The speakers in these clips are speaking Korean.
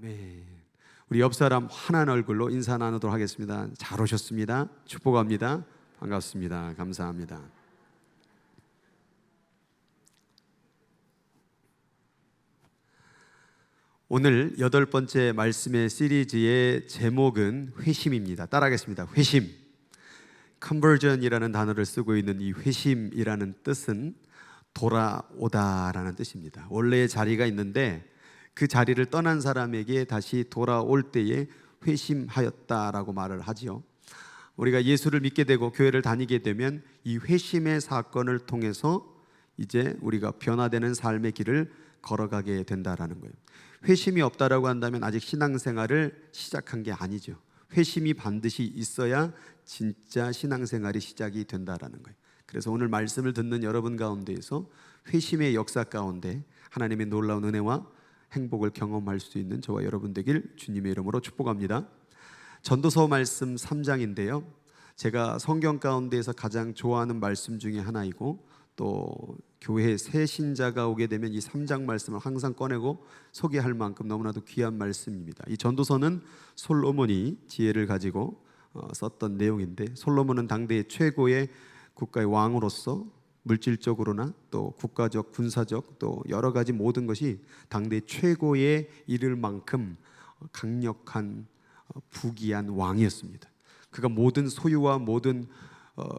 아멘. 우리 옆 사람 환한 얼굴로 인사 나누도록 하겠습니다. 잘 오셨습니다. 축복합니다. 반갑습니다. 감사합니다. 오늘 8번째 말씀의 시리즈의 제목은 회심입니다. 따라하겠습니다. 회심. conversion이라는 단어를 쓰고 있는 이 회심이라는 뜻은 돌아오다라는 뜻입니다. 원래의 자리가 있는데 그 자리를 떠난 사람에게 다시 돌아올 때에 회심하였다라고 말을 하지요. 우리가 예수를 믿게 되고 교회를 다니게 되면 이 회심의 사건을 통해서 이제 우리가 변화되는 삶의 길을 걸어가게 된다라는 거예요. 회심이 없다라고 한다면 아직 신앙생활을 시작한 게 아니죠. 회심이 반드시 있어야 진짜 신앙생활이 시작이 된다라는 거예요. 그래서 오늘 말씀을 듣는 여러분 가운데에서 회심의 역사 가운데 하나님의 놀라운 은혜와 행복을 경험할 수 있는 저와 여러분 되길 주님의 이름으로 축복합니다. 전도서 말씀 3장인데요. 제가 성경 가운데에서 가장 좋아하는 말씀 중에 하나이고 또 교회 새 신자가 오게 되면 이 3장 말씀을 항상 꺼내고 소개할 만큼 너무나도 귀한 말씀입니다. 이 전도서는 솔로몬이 지혜를 가지고 썼던 내용인데, 솔로몬은 당대의 최고의 국가의 왕으로서 물질적으로나 또 국가적, 군사적 또 여러 가지 모든 것이 당대 최고에 이를 만큼 강력한 부귀한 왕이었습니다. 그가 모든 소유와 모든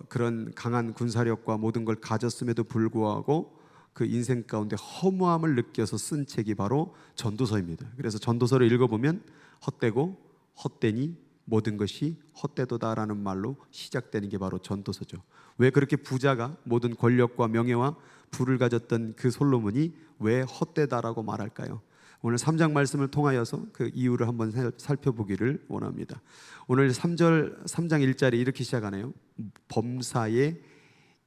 그런 강한 군사력과 모든 걸 가졌음에도 불구하고 그 인생 가운데 허무함을 느껴서 쓴 책이 바로 전도서입니다. 그래서 전도서를 읽어보면 헛되고 헛되니 모든 것이 헛되도다라는 말로 시작되는 게 바로 전도서죠. 왜 그렇게 부자가 모든 권력과 명예와 부를 가졌던 그 솔로몬이 왜 헛되다라고 말할까요? 오늘 3장 말씀을 통하여서 그 이유를 한번 살펴보기를 원합니다. 오늘 3장 1절에 이렇게 시작하네요. 범사에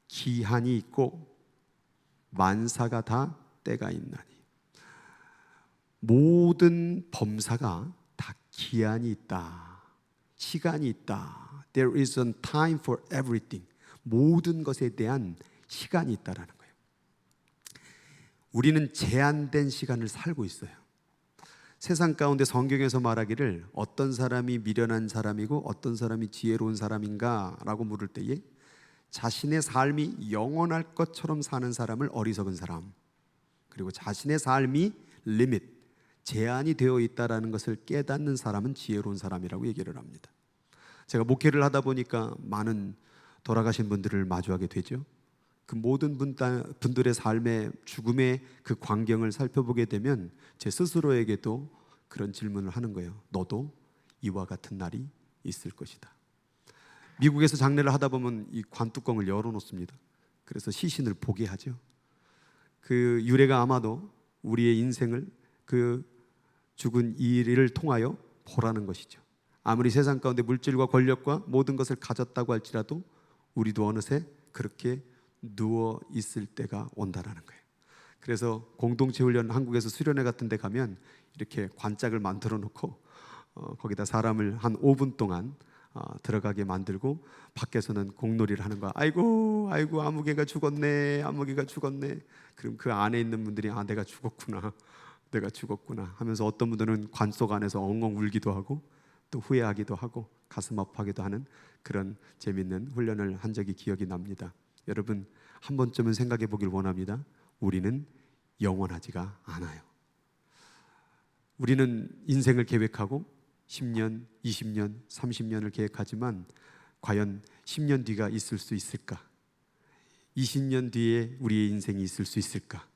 기한이 있고 만사가 다 때가 있나니. 모든 범사가 다 기한이 있다. 시간이 있다. There is a time for everything. 모든 것에 대한 시간이 있다라는 거예요. 우리는 제한된 시간을 살고 있어요. 세상 가운데 성경에서 말하기를 어떤 사람이 미련한 사람이고 어떤 사람이 지혜로운 사람인가 라고 물을 때에 자신의 삶이 영원할 것처럼 사는 사람을 어리석은 사람, 그리고 자신의 삶이 리밋, 제한이 되어 있다는 것을 깨닫는 사람은 지혜로운 사람이라고 얘기를 합니다. 제가 목회를 하다 보니까 많은 돌아가신 분들을 마주하게 되죠. 그 모든 분들의 삶의 죽음의 그 광경을 살펴보게 되면 제 스스로에게도 그런 질문을 하는 거예요. 너도 이와 같은 날이 있을 것이다. 미국에서 장례를 하다 보면 이 관뚜껑을 열어놓습니다. 그래서 시신을 보게 하죠. 그 유래가 아마도 우리의 인생을 그 죽은 이를 통하여 보라는 것이죠. 아무리 세상 가운데 물질과 권력과 모든 것을 가졌다고 할지라도 우리도 어느새 그렇게 누워 있을 때가 온다라는 거예요. 그래서 공동체 훈련, 한국에서 수련회 같은 데 가면 이렇게 관짝을 만들어 놓고 거기다 사람을 한 5분 동안 들어가게 만들고 밖에서는 공놀이를 하는 거야. 아이고 아무개가 죽었네, 아무개가 죽었네. 그럼 그 안에 있는 분들이 내가 죽었구나, 내가 죽었구나 하면서 어떤 분들은 관 속 안에서 엉엉 울기도 하고 또 후회하기도 하고 가슴 아파하기도 하는 그런 재밌는 훈련을 한 적이 기억이 납니다. 여러분 한 번쯤은 생각해 보길 원합니다. 우리는 영원하지가 않아요. 우리는 인생을 계획하고 10년, 20년, 30년을 계획하지만 과연 10년 뒤가 있을 수 있을까? 20년 뒤에 우리의 인생이 있을 수 있을까?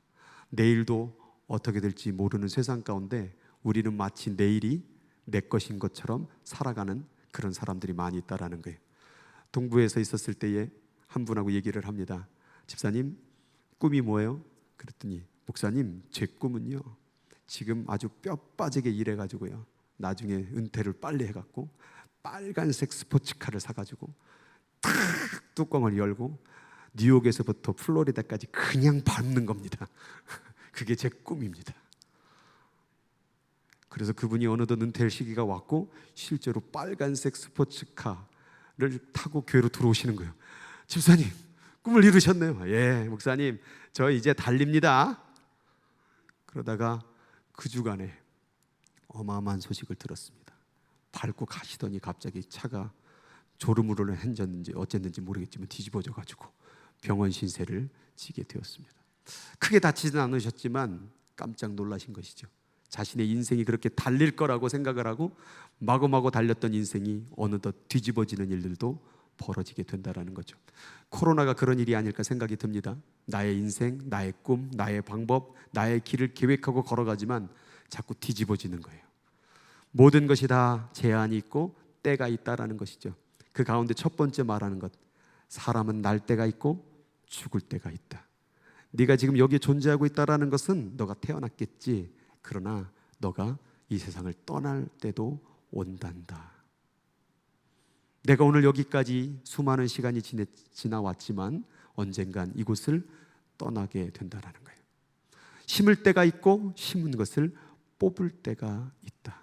내일도 어떻게 될지 모르는 세상 가운데 우리는 마치 내일이 내 것인 것처럼 살아가는 그런 사람들이 많이 있다라는 거예요. 동부에서 있었을 때에 한 분하고 얘기를 합니다. 집사님, 꿈이 뭐예요? 그랬더니 목사님, 제 꿈은요, 지금 아주 뼈 빠지게 일해가지고요, 나중에 은퇴를 빨리 해갖고 빨간색 스포츠카를 사가지고 탁 뚜껑을 열고 뉴욕에서부터 플로리다까지 그냥 밟는 겁니다. 그게 제 꿈입니다. 그래서 그분이 어느덧 은퇴할 시기가 왔고 실제로 빨간색 스포츠카를 타고 교회로 들어오시는 거예요. 집사님, 꿈을 이루셨네요. 예, 목사님, 저 이제 달립니다. 그러다가 그 주간에 어마어마한 소식을 들었습니다. 밟고 가시더니 갑자기 차가 졸음으로는 행졌는지 어쨌는지 모르겠지만 뒤집어져 가지고 병원 신세를 지게 되었습니다. 크게 다치지는 않으셨지만 깜짝 놀라신 것이죠. 자신의 인생이 그렇게 달릴 거라고 생각을 하고 마구마구 달렸던 인생이 어느덧 뒤집어지는 일들도 벌어지게 된다는 거죠. 코로나가 그런 일이 아닐까 생각이 듭니다. 나의 인생, 나의 꿈, 나의 방법, 나의 길을 계획하고 걸어가지만 자꾸 뒤집어지는 거예요. 모든 것이 다 제한이 있고 때가 있다라는 것이죠. 그 가운데 첫 번째 말하는 것, 사람은 날 때가 있고 죽을 때가 있다. 네가 지금 여기에 존재하고 있다라는 것은 너가 태어났겠지. 그러나 너가 이 세상을 떠날 때도 온단다. 내가 오늘 여기까지 수많은 시간이 지나왔지만 언젠간 이곳을 떠나게 된다라는 거예요. 심을 때가 있고 심은 것을 뽑을 때가 있다.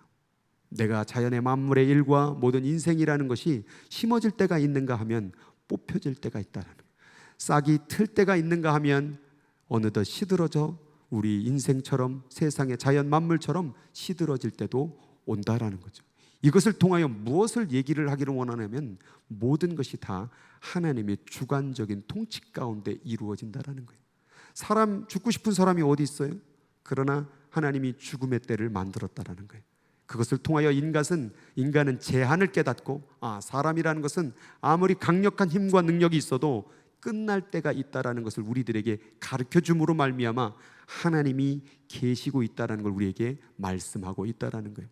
내가 자연의 만물의 일과 모든 인생이라는 것이 심어질 때가 있는가 하면 뽑혀질 때가 있다는 거예요. 싹이 틀 때가 있는가 하면 어느덧 시들어져 우리 인생처럼 세상의 자연 만물처럼 시들어질 때도 온다라는 거죠. 이것을 통하여 무엇을 얘기를 하기를 원하냐면 모든 것이 다 하나님의 주관적인 통치 가운데 이루어진다라는 거예요. 사람, 죽고 싶은 사람이 어디 있어요? 그러나 하나님이 죽음의 때를 만들었다라는 거예요. 그것을 통하여 인간은 제한을 깨닫고 사람이라는 것은 아무리 강력한 힘과 능력이 있어도 끝날 때가 있다라는 것을 우리들에게 가르쳐 줌으로 말미암아 하나님이 계시고 있다라는 걸 우리에게 말씀하고 있다라는 거예요.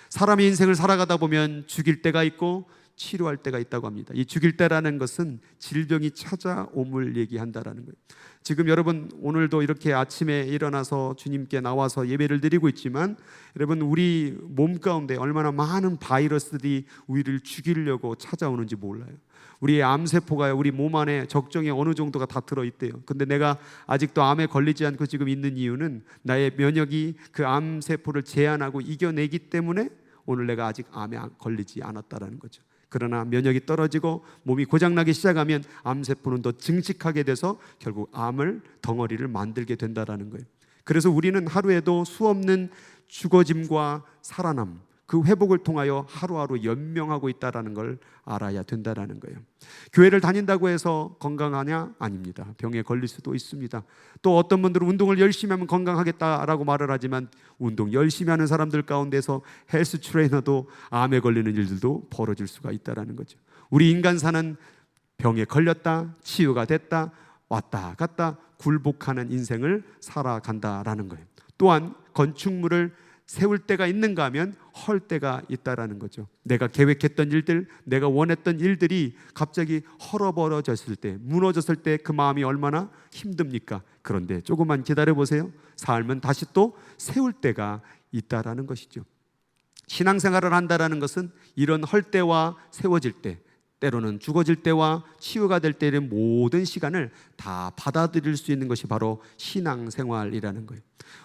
사람의 인생을 살아가다 보면 죽일 때가 있고 치료할 때가 있다고 합니다. 이 죽일 때라는 것은 질병이 찾아옴을 얘기한다라는 거예요. 지금 여러분 오늘도 이렇게 아침에 일어나서 주님께 나와서 예배를 드리고 있지만 여러분 우리 몸 가운데 얼마나 많은 바이러스들이 우리를 죽이려고 찾아오는지 몰라요. 우리의 암세포가 우리 몸 안에 적정에 어느 정도가 다 들어있대요. 근데 내가 아직도 암에 걸리지 않고 지금 있는 이유는 나의 면역이 그 암세포를 제한하고 이겨내기 때문에 오늘 내가 아직 암에 걸리지 않았다라는 거죠. 그러나 면역이 떨어지고 몸이 고장나기 시작하면 암세포는 더 증식하게 돼서 결국 암을 덩어리를 만들게 된다라는 거예요. 그래서 우리는 하루에도 수없는 죽어짐과 살아남, 그 회복을 통하여 하루하루 연명하고 있다는 걸 알아야 된다는 거예요. 교회를 다닌다고 해서 건강하냐? 아닙니다. 병에 걸릴 수도 있습니다. 또 어떤 분들은 운동을 열심히 하면 건강하겠다라고 말을 하지만 운동 열심히 하는 사람들 가운데서 헬스 트레이너도 암에 걸리는 일들도 벌어질 수가 있다는 거죠. 우리 인간사는 병에 걸렸다, 치유가 됐다, 왔다 갔다 굴복하는 인생을 살아간다라는 거예요. 또한 건축물을 세울 때가 있는가 하면 헐 때가 있다라는 거죠. 내가 계획했던 일들, 내가 원했던 일들이 갑자기 헐어버려졌을 때, 무너졌을 때 그 마음이 얼마나 힘듭니까? 그런데 조금만 기다려보세요. 삶은 다시 또 세울 때가 있다라는 것이죠. 신앙생활을 한다라는 것은 이런 헐 때와 세워질 때, 때로는 죽어질 때와 치유가 될 때의 모든 시간을 다 받아들일 수 있는 것이 바로 신앙생활이라는 거예요.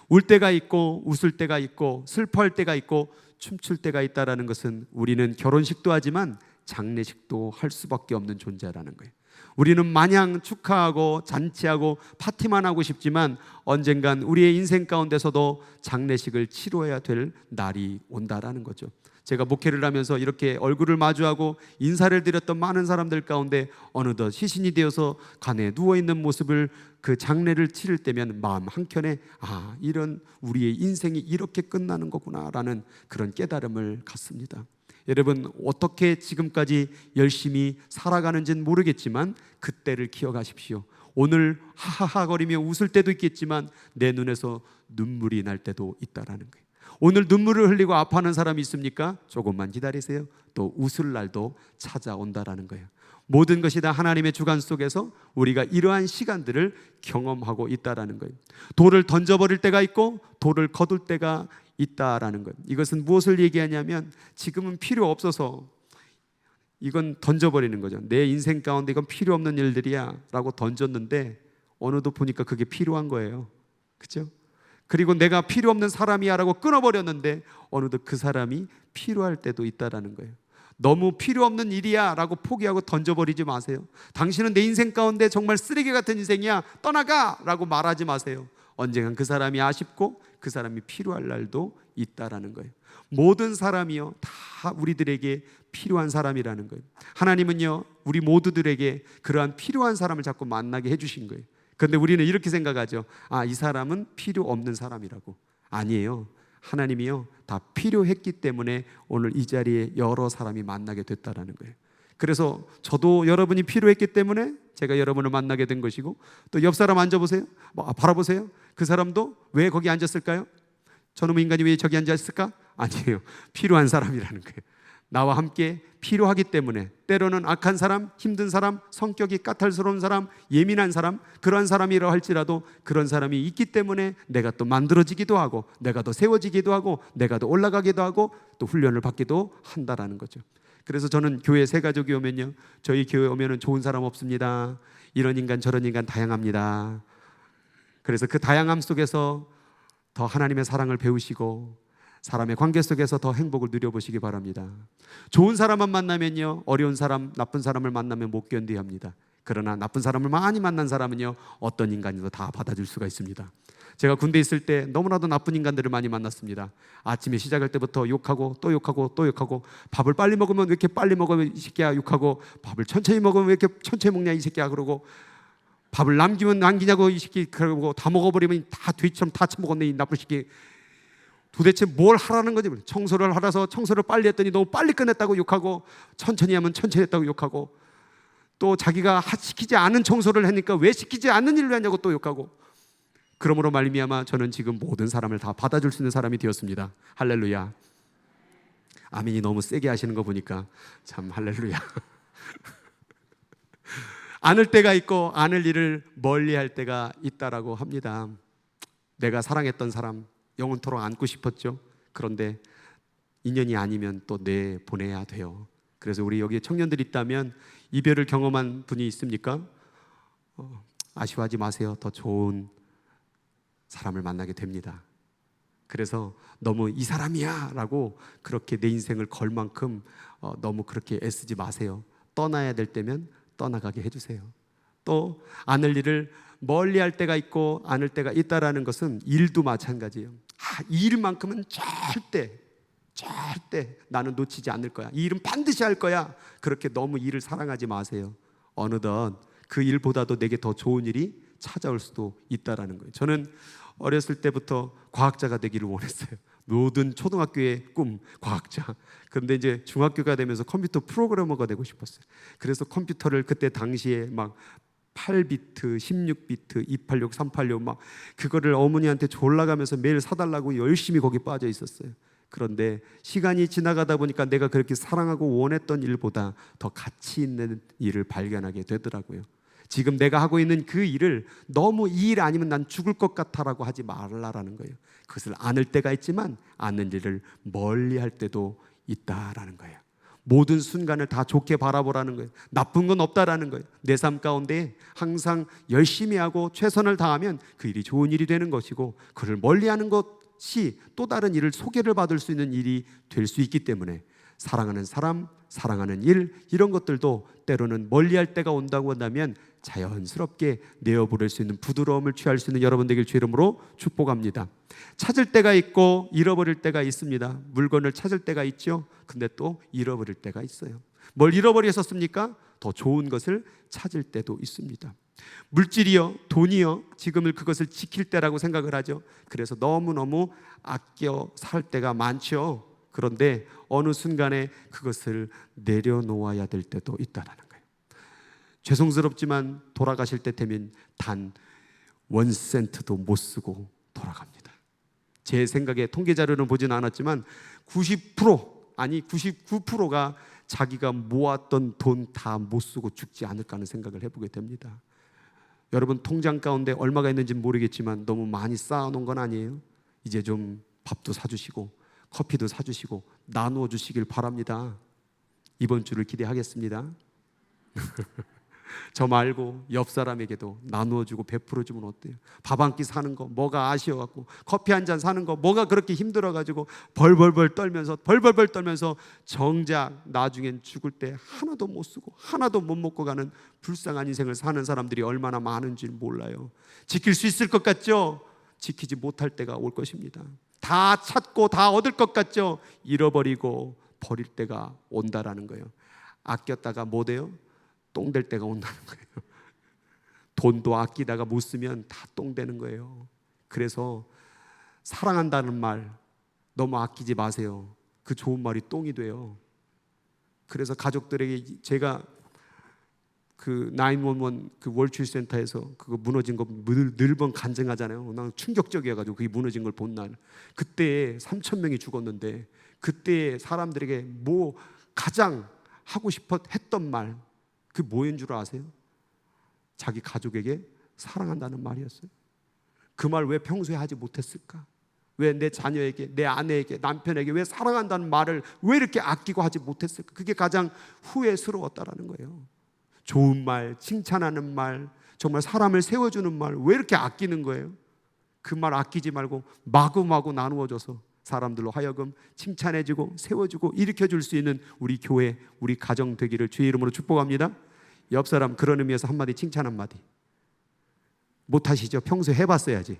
울 때가 있고 웃을 때가 있고 슬퍼할 때가 있고 춤출 때가 있다는 것은 우리는 결혼식도 하지만 장례식도 할 수밖에 없는 존재라는 거예요. 우리는 마냥 축하하고 잔치하고 파티만 하고 싶지만 언젠간 우리의 인생 가운데서도 장례식을 치러야 될 날이 온다라는 거죠. 제가 목회를 하면서 이렇게 얼굴을 마주하고 인사를 드렸던 많은 사람들 가운데 어느덧 시신이 되어서 간에 누워있는 모습을 그 장례를 치를 때면 마음 한켠에 이런 우리의 인생이 이렇게 끝나는 거구나 라는 그런 깨달음을 갖습니다. 여러분 어떻게 지금까지 열심히 살아가는지는 모르겠지만 그때를 기억하십시오. 오늘 하하하거리며 웃을 때도 있겠지만 내 눈에서 눈물이 날 때도 있다라는 거예요. 오늘 눈물을 흘리고 아파하는 사람이 있습니까? 조금만 기다리세요. 또 웃을 날도 찾아온다라는 거예요. 모든 것이 다 하나님의 주관 속에서 우리가 이러한 시간들을 경험하고 있다라는 거예요. 돌을 던져버릴 때가 있고 돌을 거둘 때가 있다라는 거예요. 이것은 무엇을 얘기하냐면 지금은 필요 없어서 이건 던져버리는 거죠. 내 인생 가운데 이건 필요 없는 일들이야 라고 던졌는데 어느덧 보니까 그게 필요한 거예요. 그렇죠? 그리고 내가 필요 없는 사람이야 라고 끊어버렸는데 어느덧 그 사람이 필요할 때도 있다라는 거예요. 너무 필요 없는 일이야 라고 포기하고 던져버리지 마세요. 당신은 내 인생 가운데 정말 쓰레기 같은 인생이야 떠나가 라고 말하지 마세요. 언젠간 그 사람이 아쉽고 그 사람이 필요할 날도 있다라는 거예요. 모든 사람이요 다 우리들에게 필요한 사람이라는 거예요. 하나님은요 우리 모두들에게 그러한 필요한 사람을 자꾸 만나게 해주신 거예요. 그런데 우리는 이렇게 생각하죠. 이 사람은 필요 없는 사람이라고. 아니에요. 하나님이요 다 필요했기 때문에 오늘 이 자리에 여러 사람이 만나게 됐다라는 거예요. 그래서 저도 여러분이 필요했기 때문에 제가 여러분을 만나게 된 것이고, 또 옆 사람 앉아보세요. 바라보세요. 그 사람도 왜 거기 앉았을까요? 저놈의 인간이 왜 저기 앉아있을까? 아니에요. 필요한 사람이라는 거예요. 나와 함께 필요하기 때문에. 때로는 악한 사람, 힘든 사람, 성격이 까탈스러운 사람, 예민한 사람, 그러한 사람이라 할지라도 그런 사람이 있기 때문에 내가 또 만들어지기도 하고, 내가 더 세워지기도 하고, 내가 더 올라가기도 하고, 또 훈련을 받기도 한다라는 거죠. 그래서 저는 교회 새 가족이 오면요, 저희 교회 오면은 좋은 사람 없습니다. 이런 인간 저런 인간 다양합니다. 그래서 그 다양함 속에서 더 하나님의 사랑을 배우시고 사람의 관계 속에서 더 행복을 누려보시기 바랍니다. 좋은 사람만 만나면요 어려운 사람, 나쁜 사람을 만나면 못 견디합니다. 그러나 나쁜 사람을 많이 만난 사람은요 어떤 인간이도 다 받아줄 수가 있습니다. 제가 군대에 있을 때 너무나도 나쁜 인간들을 많이 만났습니다. 아침에 시작할 때부터 욕하고 또 욕하고 또 욕하고, 밥을 빨리 먹으면 왜 이렇게 빨리 먹으면 이 새끼야 욕하고, 밥을 천천히 먹으면 왜 이렇게 천천히 먹냐 이 새끼야 그러고, 밥을 남기면 남기냐고 이 새끼 그러고, 다 먹어버리면 다 돼지처럼 다 처먹었네 이 나쁜 새끼. 도대체 뭘 하라는 거지? 청소를 하라서 청소를 빨리 했더니 너무 빨리 끝냈다고 욕하고, 천천히 하면 천천히 했다고 욕하고, 또 자기가 시키지 않은 청소를 하니까 왜 시키지 않는 일을 하냐고 또 욕하고. 그러므로 말미암아 저는 지금 모든 사람을 다 받아줄 수 있는 사람이 되었습니다. 할렐루야. 아멘이 너무 세게 하시는 거 보니까 참 할렐루야. 안을 때가 있고 안을 일을 멀리할 때가 있다라고 합니다. 내가 사랑했던 사람 영원토록 안고 싶었죠. 그런데 인연이 아니면 또 내보내야 돼요. 그래서 우리 여기 청년들 있다면 이별을 경험한 분이 있습니까? 아쉬워하지 마세요. 더 좋은 사람을 만나게 됩니다. 그래서 너무 이 사람이야 라고 그렇게 내 인생을 걸 만큼 너무 그렇게 애쓰지 마세요. 떠나야 될 때면 떠나가게 해주세요. 또 안을 일을 멀리 할 때가 있고 안을 때가 있다라는 것은 일도 마찬가지예요. 이 일만큼은 절대 나는 놓치지 않을 거야. 이 일은 반드시 할 거야. 그렇게 너무 일을 사랑하지 마세요. 어느덧 그 일보다도 내게 더 좋은 일이 찾아올 수도 있다라는 거예요. 저는 어렸을 때부터 과학자가 되기를 원했어요. 모든 초등학교의 꿈, 과학자. 그런데 이제 중학교가 되면서 컴퓨터 프로그래머가 되고 싶었어요. 그래서 컴퓨터를 그때 당시에 막 8비트, 16비트, 286, 386 막 그거를 어머니한테 졸라가면서 매일 사달라고 열심히 거기 빠져 있었어요. 그런데 시간이 지나가다 보니까 내가 그렇게 사랑하고 원했던 일보다 더 가치 있는 일을 발견하게 되더라고요. 지금 내가 하고 있는 그 일을 너무 이 일 아니면 난 죽을 것 같아라고 하지 말라라는 거예요. 그것을 안을 때가 있지만 않는 일을 멀리 할 때도 있다라는 거예요. 모든 순간을 다 좋게 바라보라는 거예요. 나쁜 건 없다라는 거예요. 내 삶 가운데 항상 열심히 하고 최선을 다하면 그 일이 좋은 일이 되는 것이고, 그를 멀리하는 것이 또 다른 일을 소개를 받을 수 있는 일이 될 수 있기 때문에 사랑하는 사람, 사랑하는 일, 이런 것들도 때로는 멀리할 때가 온다고 한다면 자연스럽게 내어버릴 수 있는 부드러움을 취할 수 있는 여러분 되길 주 이름으로 축복합니다. 찾을 때가 있고 잃어버릴 때가 있습니다. 물건을 찾을 때가 있죠. 근데 또 잃어버릴 때가 있어요. 뭘 잃어버리셨습니까? 더 좋은 것을 찾을 때도 있습니다. 물질이요, 돈이요, 지금을 그것을 지킬 때라고 생각을 하죠. 그래서 너무너무 아껴 살 때가 많죠. 그런데 어느 순간에 그것을 내려놓아야 될 때도 있다는 거예요. 죄송스럽지만 돌아가실 때 되면 단 1센트도 못 쓰고 돌아갑니다. 제 생각에 통계 자료는 보지는 않았지만 90% 아니 99%가 자기가 모았던 돈 다 못 쓰고 죽지 않을까 하는 생각을 해보게 됩니다. 여러분 통장 가운데 얼마가 있는지는 모르겠지만 너무 많이 쌓아놓은 건 아니에요? 이제 좀 밥도 사주시고 커피도 사주시고 나누어 주시길 바랍니다. 이번 주를 기대하겠습니다. 저 말고 옆 사람에게도 나누어주고 베풀어주면 어때요? 밥 한 끼 사는 거 뭐가 아쉬워갖고, 커피 한 잔 사는 거 뭐가 그렇게 힘들어가지고 벌벌벌 떨면서 정작 나중엔 죽을 때 하나도 못 쓰고 하나도 못 먹고 가는 불쌍한 인생을 사는 사람들이 얼마나 많은지 몰라요. 지킬 수 있을 것 같죠? 지키지 못할 때가 올 것입니다. 다 찾고 다 얻을 것 같죠? 잃어버리고 버릴 때가 온다라는 거예요. 아꼈다가 뭐 돼요? 똥 될 때가 온다는 거예요. 돈도 아끼다가 못 쓰면 다 똥 되는 거예요. 그래서 사랑한다는 말 너무 아끼지 마세요. 그 좋은 말이 똥이 돼요. 그래서 가족들에게 제가 그 911 그 월트리트센터에서 그거 무너진 거 늘 번 간증하잖아요. 난 충격적이어가지고 그게 무너진 걸 본 날, 그때 3,000명이 죽었는데 그때 사람들에게 뭐 가장 하고 싶어 했던 말, 그 뭐인 줄 아세요? 자기 가족에게 사랑한다는 말이었어요. 그 말 왜 평소에 하지 못했을까? 왜 내 자녀에게, 내 아내에게, 남편에게 왜 사랑한다는 말을 왜 이렇게 아끼고 하지 못했을까? 그게 가장 후회스러웠다라는 거예요. 좋은 말, 칭찬하는 말, 정말 사람을 세워주는 말 왜 이렇게 아끼는 거예요? 그 말 아끼지 말고 마구마구 나누어줘서 사람들로 하여금 칭찬해주고 세워주고 일으켜줄 수 있는 우리 교회, 우리 가정 되기를 주의 이름으로 축복합니다. 옆 사람 그런 의미에서 한마디 칭찬 한마디. 못하시죠? 평소에 해봤어야지.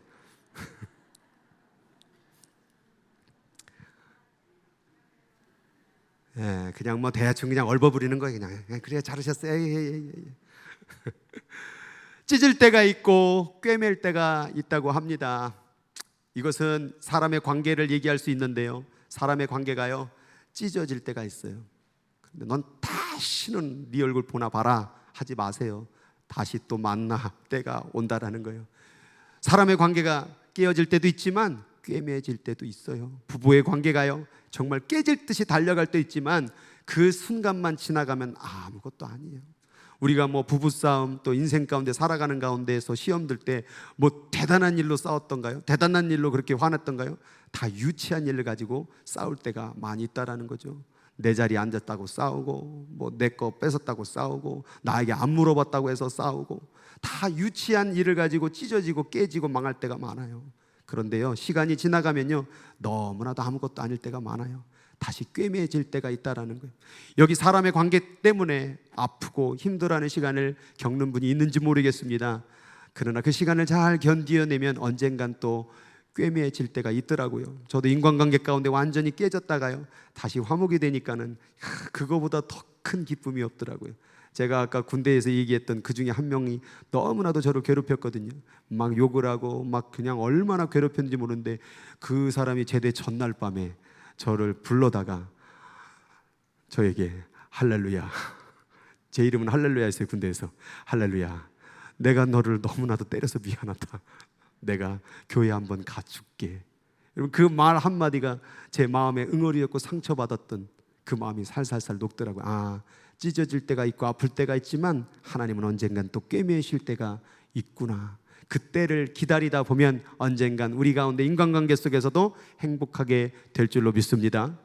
예, 그냥 뭐 대충 그냥 얼버무리는 거예요. 그냥 그래 잘하셨어요. 찢을 때가 있고 꿰맬 때가 있다고 합니다. 이것은 사람의 관계를 얘기할 수 있는데요, 사람의 관계가요 찢어질 때가 있어요. 근데 넌 다시는 네 얼굴 보나 봐라 하지 마세요. 다시 또 만나 때가 온다라는 거예요. 사람의 관계가 깨어질 때도 있지만 꿰매질 때도 있어요. 부부의 관계가요 정말 깨질 듯이 달려갈 때 있지만 그 순간만 지나가면 아무것도 아니에요. 우리가 뭐 부부싸움 또 인생 가운데 살아가는 가운데에서 시험 들 때 뭐 대단한 일로 싸웠던가요? 대단한 일로 그렇게 화냈던가요? 다 유치한 일을 가지고 싸울 때가 많이 있다라는 거죠. 내 자리에 앉았다고 싸우고, 뭐 내 거 뺏었다고 싸우고, 나에게 안 물어봤다고 해서 싸우고, 다 유치한 일을 가지고 찢어지고 깨지고 망할 때가 많아요. 그런데요, 시간이 지나가면요 너무나도 아무것도 아닐 때가 많아요. 다시 꿰매질 때가 있다라는 거예요. 여기 사람의 관계 때문에 아프고 힘들어하는 시간을 겪는 분이 있는지 모르겠습니다. 그러나 그 시간을 잘 견디어내면 언젠간 또 꿰매질 때가 있더라고요. 저도 인간관계 가운데 완전히 깨졌다가요 다시 화목이 되니까는 그거보다 더 큰 기쁨이 없더라고요. 제가 아까 군대에서 얘기했던 그 중에 한 명이 너무나도 저를 괴롭혔거든요. 막 욕을 하고 막 그냥 얼마나 괴롭혔는지 모르는데 그 사람이 제대 전날 밤에 저를 불러다가 저에게 할렐루야, 제 이름은 할렐루야였어요. 군대에서 할렐루야, 내가 너를 너무나도 때려서 미안하다. 내가 교회 한번 가줄게. 여러분 그 말 한마디가 제 마음에 응어리였고 상처받았던 그 마음이 살살살 녹더라고요. 찢어질 때가 있고 아플 때가 있지만 하나님은 언젠간 또 꿰매실 때가 있구나. 그때를 기다리다 보면 언젠간 우리 가운데 인간관계 속에서도 행복하게 될 줄로 믿습니다.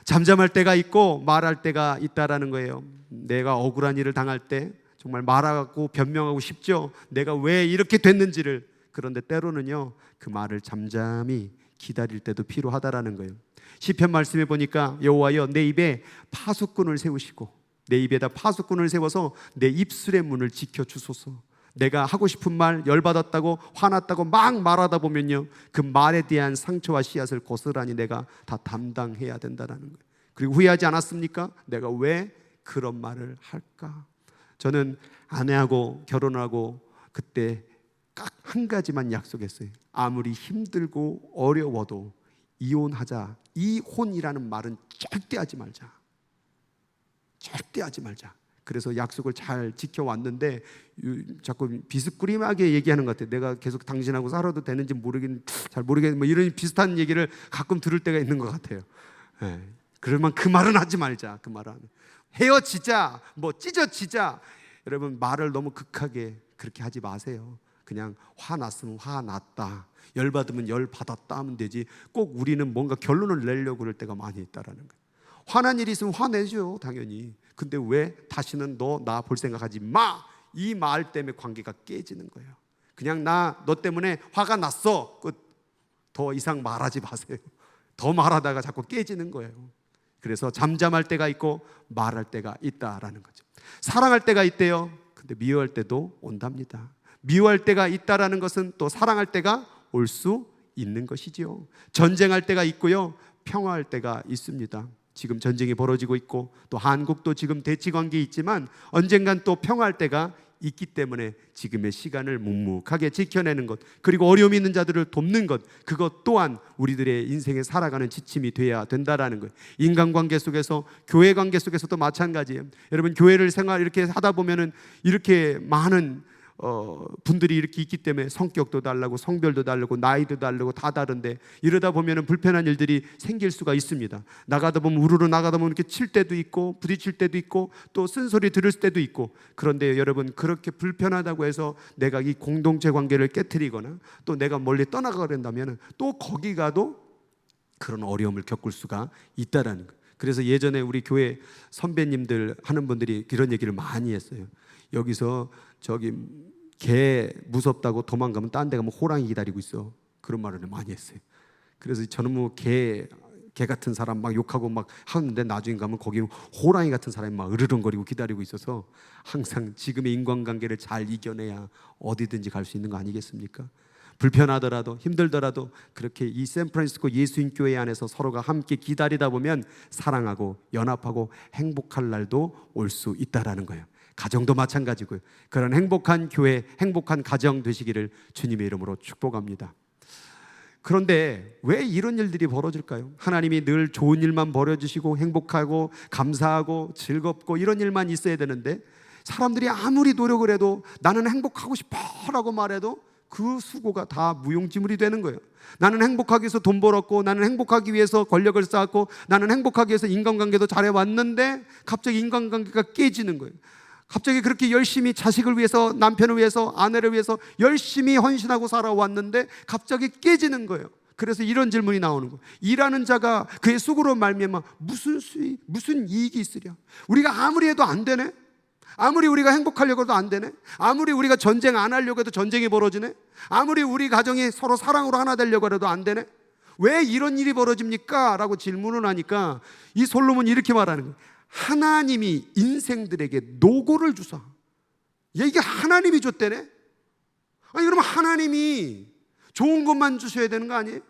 잠잠할 때가 있고 말할 때가 있다라는 거예요. 내가 억울한 일을 당할 때 정말 말하고 변명하고 싶죠. 내가 왜 이렇게 됐는지를. 그런데 때로는요 그 말을 잠잠히 기다릴 때도 필요하다라는 거예요. 시편 말씀에 보니까 여호와여 내 입에 파수꾼을 세우시고, 내 입에다 파수꾼을 세워서 내 입술의 문을 지켜주소서. 내가 하고 싶은 말, 열받았다고 화났다고 막 말하다 보면요 그 말에 대한 상처와 씨앗을 고스란히 내가 다 담당해야 된다는 거예요. 그리고 후회하지 않았습니까? 내가 왜 그런 말을 할까? 저는 아내하고 결혼하고 그때 딱 한 가지만 약속했어요. 아무리 힘들고 어려워도 이혼하자, 이혼이라는 말은 절대 하지 말자. 절대 하지 말자. 그래서 약속을 잘 지켜왔는데 자꾸 비스꾸림하게 얘기하는 것 같아요. 내가 계속 당신하고 살아도 되는지 잘 모르겠는 뭐 이런 비슷한 얘기를 가끔 들을 때가 있는 것 같아요. 그러면 그 말은 하지 말자. 그 말은 헤어지자, 뭐 찢어지자. 여러분 말을 너무 극하게 그렇게 하지 마세요. 그냥 화났으면 화났다, 열받으면 열받았다 하면 되지, 꼭 우리는 뭔가 결론을 내려고 그럴 때가 많이 있다라는 거예요. 화난 일이 있으면 화내죠 당연히. 근데 왜 다시는 너 나 볼 생각하지 마, 이 말 때문에 관계가 깨지는 거예요. 그냥 너 때문에 화가 났어, 끝. 더 이상 말하지 마세요. 더 말하다가 자꾸 깨지는 거예요. 그래서 잠잠할 때가 있고 말할 때가 있다라는 거죠. 사랑할 때가 있대요. 근데 미워할 때도 온답니다. 미워할 때가 있다라는 것은 또 사랑할 때가 올 수 있는 것이지요. 전쟁할 때가 있고요, 평화할 때가 있습니다. 지금 전쟁이 벌어지고 있고 또 한국도 지금 대치관계에 있지만 언젠간 또 평화할 때가 있기 때문에 지금의 시간을 묵묵하게 지켜내는 것, 그리고 어려움이 있는 자들을 돕는 것, 그것 또한 우리들의 인생에 살아가는 지침이 돼야 된다라는 거예요. 인간관계 속에서, 교회 관계 속에서도 마찬가지예요. 여러분, 교회를 생활 이렇게 하다 보면은 이렇게 많은 분들이 이렇게 있기 때문에 성격도 다르고 성별도 다르고 나이도 다르고 다 다른데, 이러다 보면은 불편한 일들이 생길 수가 있습니다. 나가다 보면 우르르 나가다 보면 이렇게 칠 때도 있고 부딪힐 때도 있고 또 쓴소리 들을 때도 있고. 그런데 여러분, 그렇게 불편하다고 해서 내가 이 공동체 관계를 깨트리거나 또 내가 멀리 떠나가게 된다면 또 거기 가도 그런 어려움을 겪을 수가 있다라는 거예요. 그래서 예전에 우리 교회 선배님들 하는 분들이 이런 얘기를 많이 했어요. 여기서 저기 개 무섭다고 도망가면 딴 데 가면 호랑이 기다리고 있어, 그런 말을 많이 했어요. 그래서 저는 뭐 개 같은 사람 막 욕하고 막 하는데 나중에 가면 거기 호랑이 같은 사람이 막 으르렁거리고 기다리고 있어서 항상 지금의 인간관계를 잘 이겨내야 어디든지 갈 수 있는 거 아니겠습니까? 불편하더라도 힘들더라도 그렇게 이 샌프란시스코 예수인교회 안에서 서로가 함께 기다리다 보면 사랑하고 연합하고 행복할 날도 올 수 있다라는 거예요. 가정도 마찬가지고요. 그런 행복한 교회, 행복한 가정 되시기를 주님의 이름으로 축복합니다. 그런데 왜 이런 일들이 벌어질까요? 하나님이 늘 좋은 일만 벌어주시고 행복하고 감사하고 즐겁고 이런 일만 있어야 되는데, 사람들이 아무리 노력을 해도 나는 행복하고 싶어 라고 말해도 그 수고가 다 무용지물이 되는 거예요. 나는 행복하기 위해서 돈 벌었고, 나는 행복하기 위해서 권력을 쌓았고, 나는 행복하기 위해서 인간관계도 잘해왔는데 갑자기 인간관계가 깨지는 거예요. 갑자기 그렇게 열심히 자식을 위해서, 남편을 위해서, 아내를 위해서 열심히 헌신하고 살아왔는데 갑자기 깨지는 거예요. 그래서 이런 질문이 나오는 거예요. 일하는 자가 그의 수고로 말미암아 무슨 수익, 무슨 이익이 있으랴? 우리가 아무리 해도 안 되네? 아무리 우리가 행복하려고 해도 안 되네? 아무리 우리가 전쟁 안 하려고 해도 전쟁이 벌어지네? 아무리 우리 가정이 서로 사랑으로 하나 되려고 해도 안 되네? 왜 이런 일이 벌어집니까? 라고 질문을 하니까 이 솔로몬이 이렇게 말하는 거예요. 하나님이 인생들에게 노고를 주사. 야, 이게 하나님이 줬대네? 아니, 그러면 하나님이 좋은 것만 주셔야 되는 거 아니에요?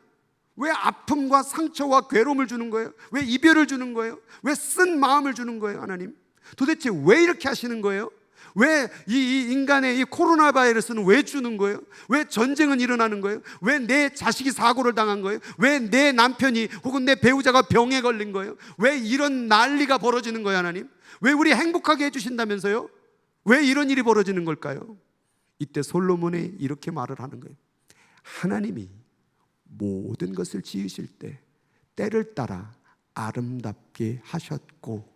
왜 아픔과 상처와 괴로움을 주는 거예요? 왜 이별을 주는 거예요? 왜 쓴 마음을 주는 거예요, 하나님? 도대체 왜 이렇게 하시는 거예요? 왜 이 인간의 이 코로나 바이러스는 왜 주는 거예요? 왜 전쟁은 일어나는 거예요? 왜 내 자식이 사고를 당한 거예요? 왜 내 남편이 혹은 내 배우자가 병에 걸린 거예요? 왜 이런 난리가 벌어지는 거예요, 하나님? 왜 우리 행복하게 해주신다면서요? 왜 이런 일이 벌어지는 걸까요? 이때 솔로몬이 이렇게 말을 하는 거예요. 하나님이 모든 것을 지으실 때 때를 따라 아름답게 하셨고,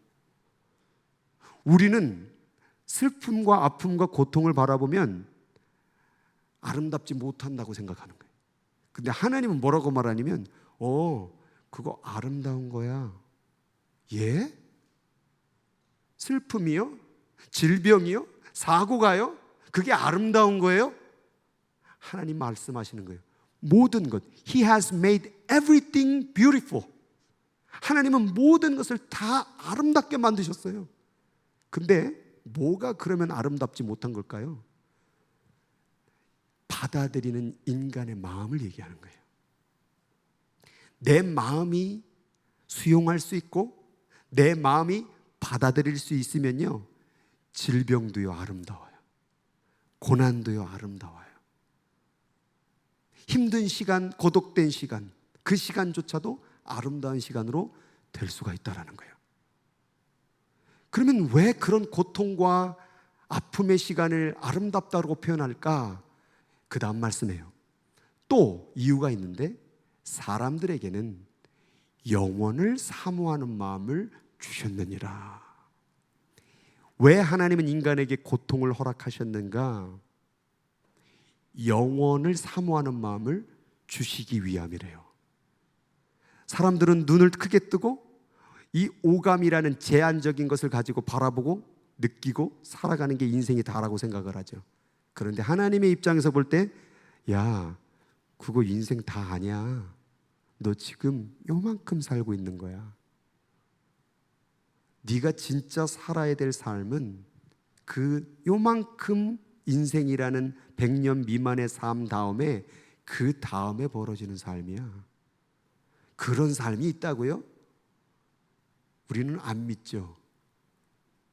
우리는 슬픔과 아픔과 고통을 바라보면 아름답지 못한다고 생각하는 거예요. 근데 하나님은 뭐라고 말하냐면 그거 아름다운 거야. 예? 슬픔이요? 질병이요? 사고가요? 그게 아름다운 거예요? 하나님 말씀하시는 거예요. 모든 것, He has made everything beautiful. 하나님은 모든 것을 다 아름답게 만드셨어요. 근데 뭐가 그러면 아름답지 못한 걸까요? 받아들이는 인간의 마음을 얘기하는 거예요. 내 마음이 수용할 수 있고 내 마음이 받아들일 수 있으면요, 질병도요 아름다워요. 고난도요 아름다워요. 힘든 시간, 고독된 시간, 그 시간조차도 아름다운 시간으로 될 수가 있다는 거예요. 그러면 왜 그런 고통과 아픔의 시간을 아름답다고 표현할까? 그 다음 말씀해요. 또 이유가 있는데, 사람들에게는 영원을 사모하는 마음을 주셨느니라. 왜 하나님은 인간에게 고통을 허락하셨는가? 영원을 사모하는 마음을 주시기 위함이래요. 사람들은 눈을 크게 뜨고 이 오감이라는 제한적인 것을 가지고 바라보고 느끼고 살아가는 게 인생이 다라고 생각을 하죠. 그런데 하나님의 입장에서 볼 때, 야, 그거 인생 다 아니야. 너 지금 요만큼 살고 있는 거야. 네가 진짜 살아야 될 삶은 그 요만큼 인생이라는 100년 미만의 삶 다음에 그 다음에 벌어지는 삶이야. 그런 삶이 있다고요? 우리는 안 믿죠.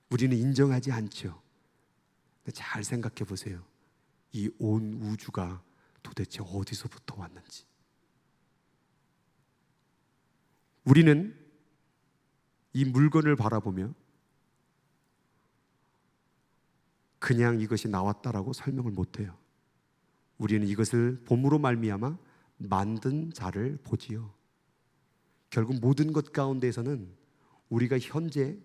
우리는 인정하지 않죠. 근데 잘 생각해 보세요. 이 온 우주가 도대체 어디서부터 왔는지. 우리는 이 물건을 바라보며 그냥 이것이 나왔다라고 설명을 못해요. 우리는 이것을 봄으로 말미암아 만든 자를 보지요. 결국 모든 것 가운데에서는 우리가 현재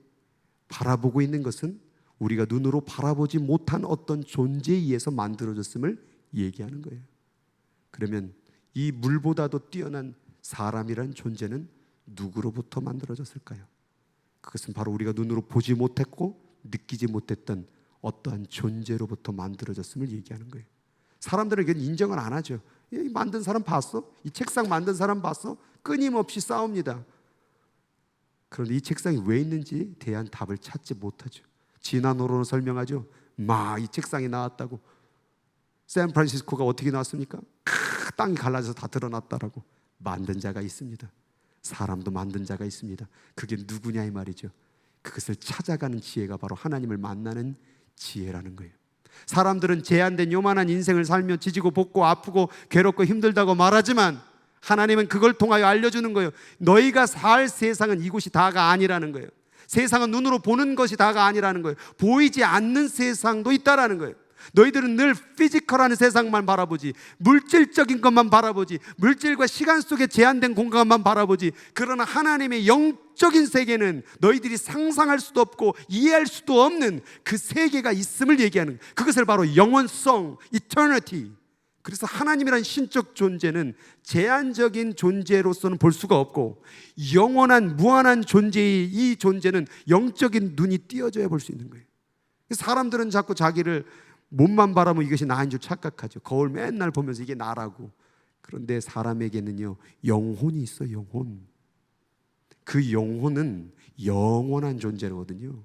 바라보고 있는 것은 우리가 눈으로 바라보지 못한 어떤 존재에 의해서 만들어졌음을 얘기하는 거예요. 그러면 이 물보다도 뛰어난 사람이란 존재는 누구로부터 만들어졌을까요? 그것은 바로 우리가 눈으로 보지 못했고 느끼지 못했던 어떠한 존재로부터 만들어졌음을 얘기하는 거예요. 사람들은 이건 인정을 안 하죠. 이 만든 사람 봤어? 이 책상 만든 사람 봤어? 끊임없이 싸웁니다. 그런데 이 책상이 왜 있는지 대한 답을 찾지 못하죠. 진화론으로 설명하죠. 이 책상이 나왔다고. 샌프란시스코가 어떻게 나왔습니까? 땅이 갈라져서 다 드러났다라고. 만든 자가 있습니다. 사람도 만든 자가 있습니다. 그게 누구냐 이 말이죠. 그것을 찾아가는 지혜가 바로 하나님을 만나는 지혜라는 거예요. 사람들은 제한된 요만한 인생을 살며 지지고 볶고 아프고 괴롭고 힘들다고 말하지만 하나님은 그걸 통하여 알려주는 거예요. 너희가 살 세상은 이곳이 다가 아니라는 거예요. 세상은 눈으로 보는 것이 다가 아니라는 거예요. 보이지 않는 세상도 있다라는 거예요. 너희들은 늘 피지컬한 세상만 바라보지, 물질적인 것만 바라보지, 물질과 시간 속에 제한된 공간만 바라보지. 그러나 하나님의 영적인 세계는 너희들이 상상할 수도 없고 이해할 수도 없는 그 세계가 있음을 얘기하는, 그것을 바로 영원성, eternity. 그래서 하나님이란 신적 존재는 제한적인 존재로서는 볼 수가 없고 영원한 무한한 존재의 이 존재는 영적인 눈이 띄어져야 볼 수 있는 거예요. 사람들은 자꾸 자기를 몸만 바라보면 이것이 나인 줄 착각하죠. 거울 맨날 보면서 이게 나라고. 그런데 사람에게는요 영혼이 있어요. 영혼. 그 영혼은 영원한 존재거든요.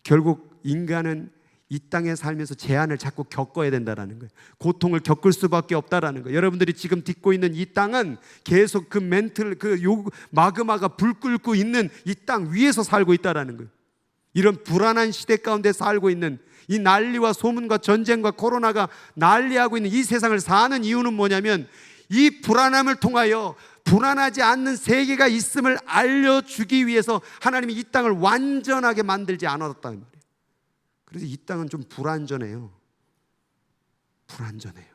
결국 인간은 이 땅에 살면서 제한을 자꾸 겪어야 된다는 거예요. 고통을 겪을 수밖에 없다는 거예요. 여러분들이 지금 딛고 있는 이 땅은 계속 그 마그마가 불 끓고 있는 이 땅 위에서 살고 있다는 거예요. 이런 불안한 시대 가운데 살고 있는, 이 난리와 소문과 전쟁과 코로나가 난리하고 있는 이 세상을 사는 이유는 뭐냐면 이 불안함을 통하여 불안하지 않는 세계가 있음을 알려주기 위해서 하나님이 이 땅을 완전하게 만들지 않았다는 말이에요. 그래서 이 땅은 좀 불안전해요. 불안전해요.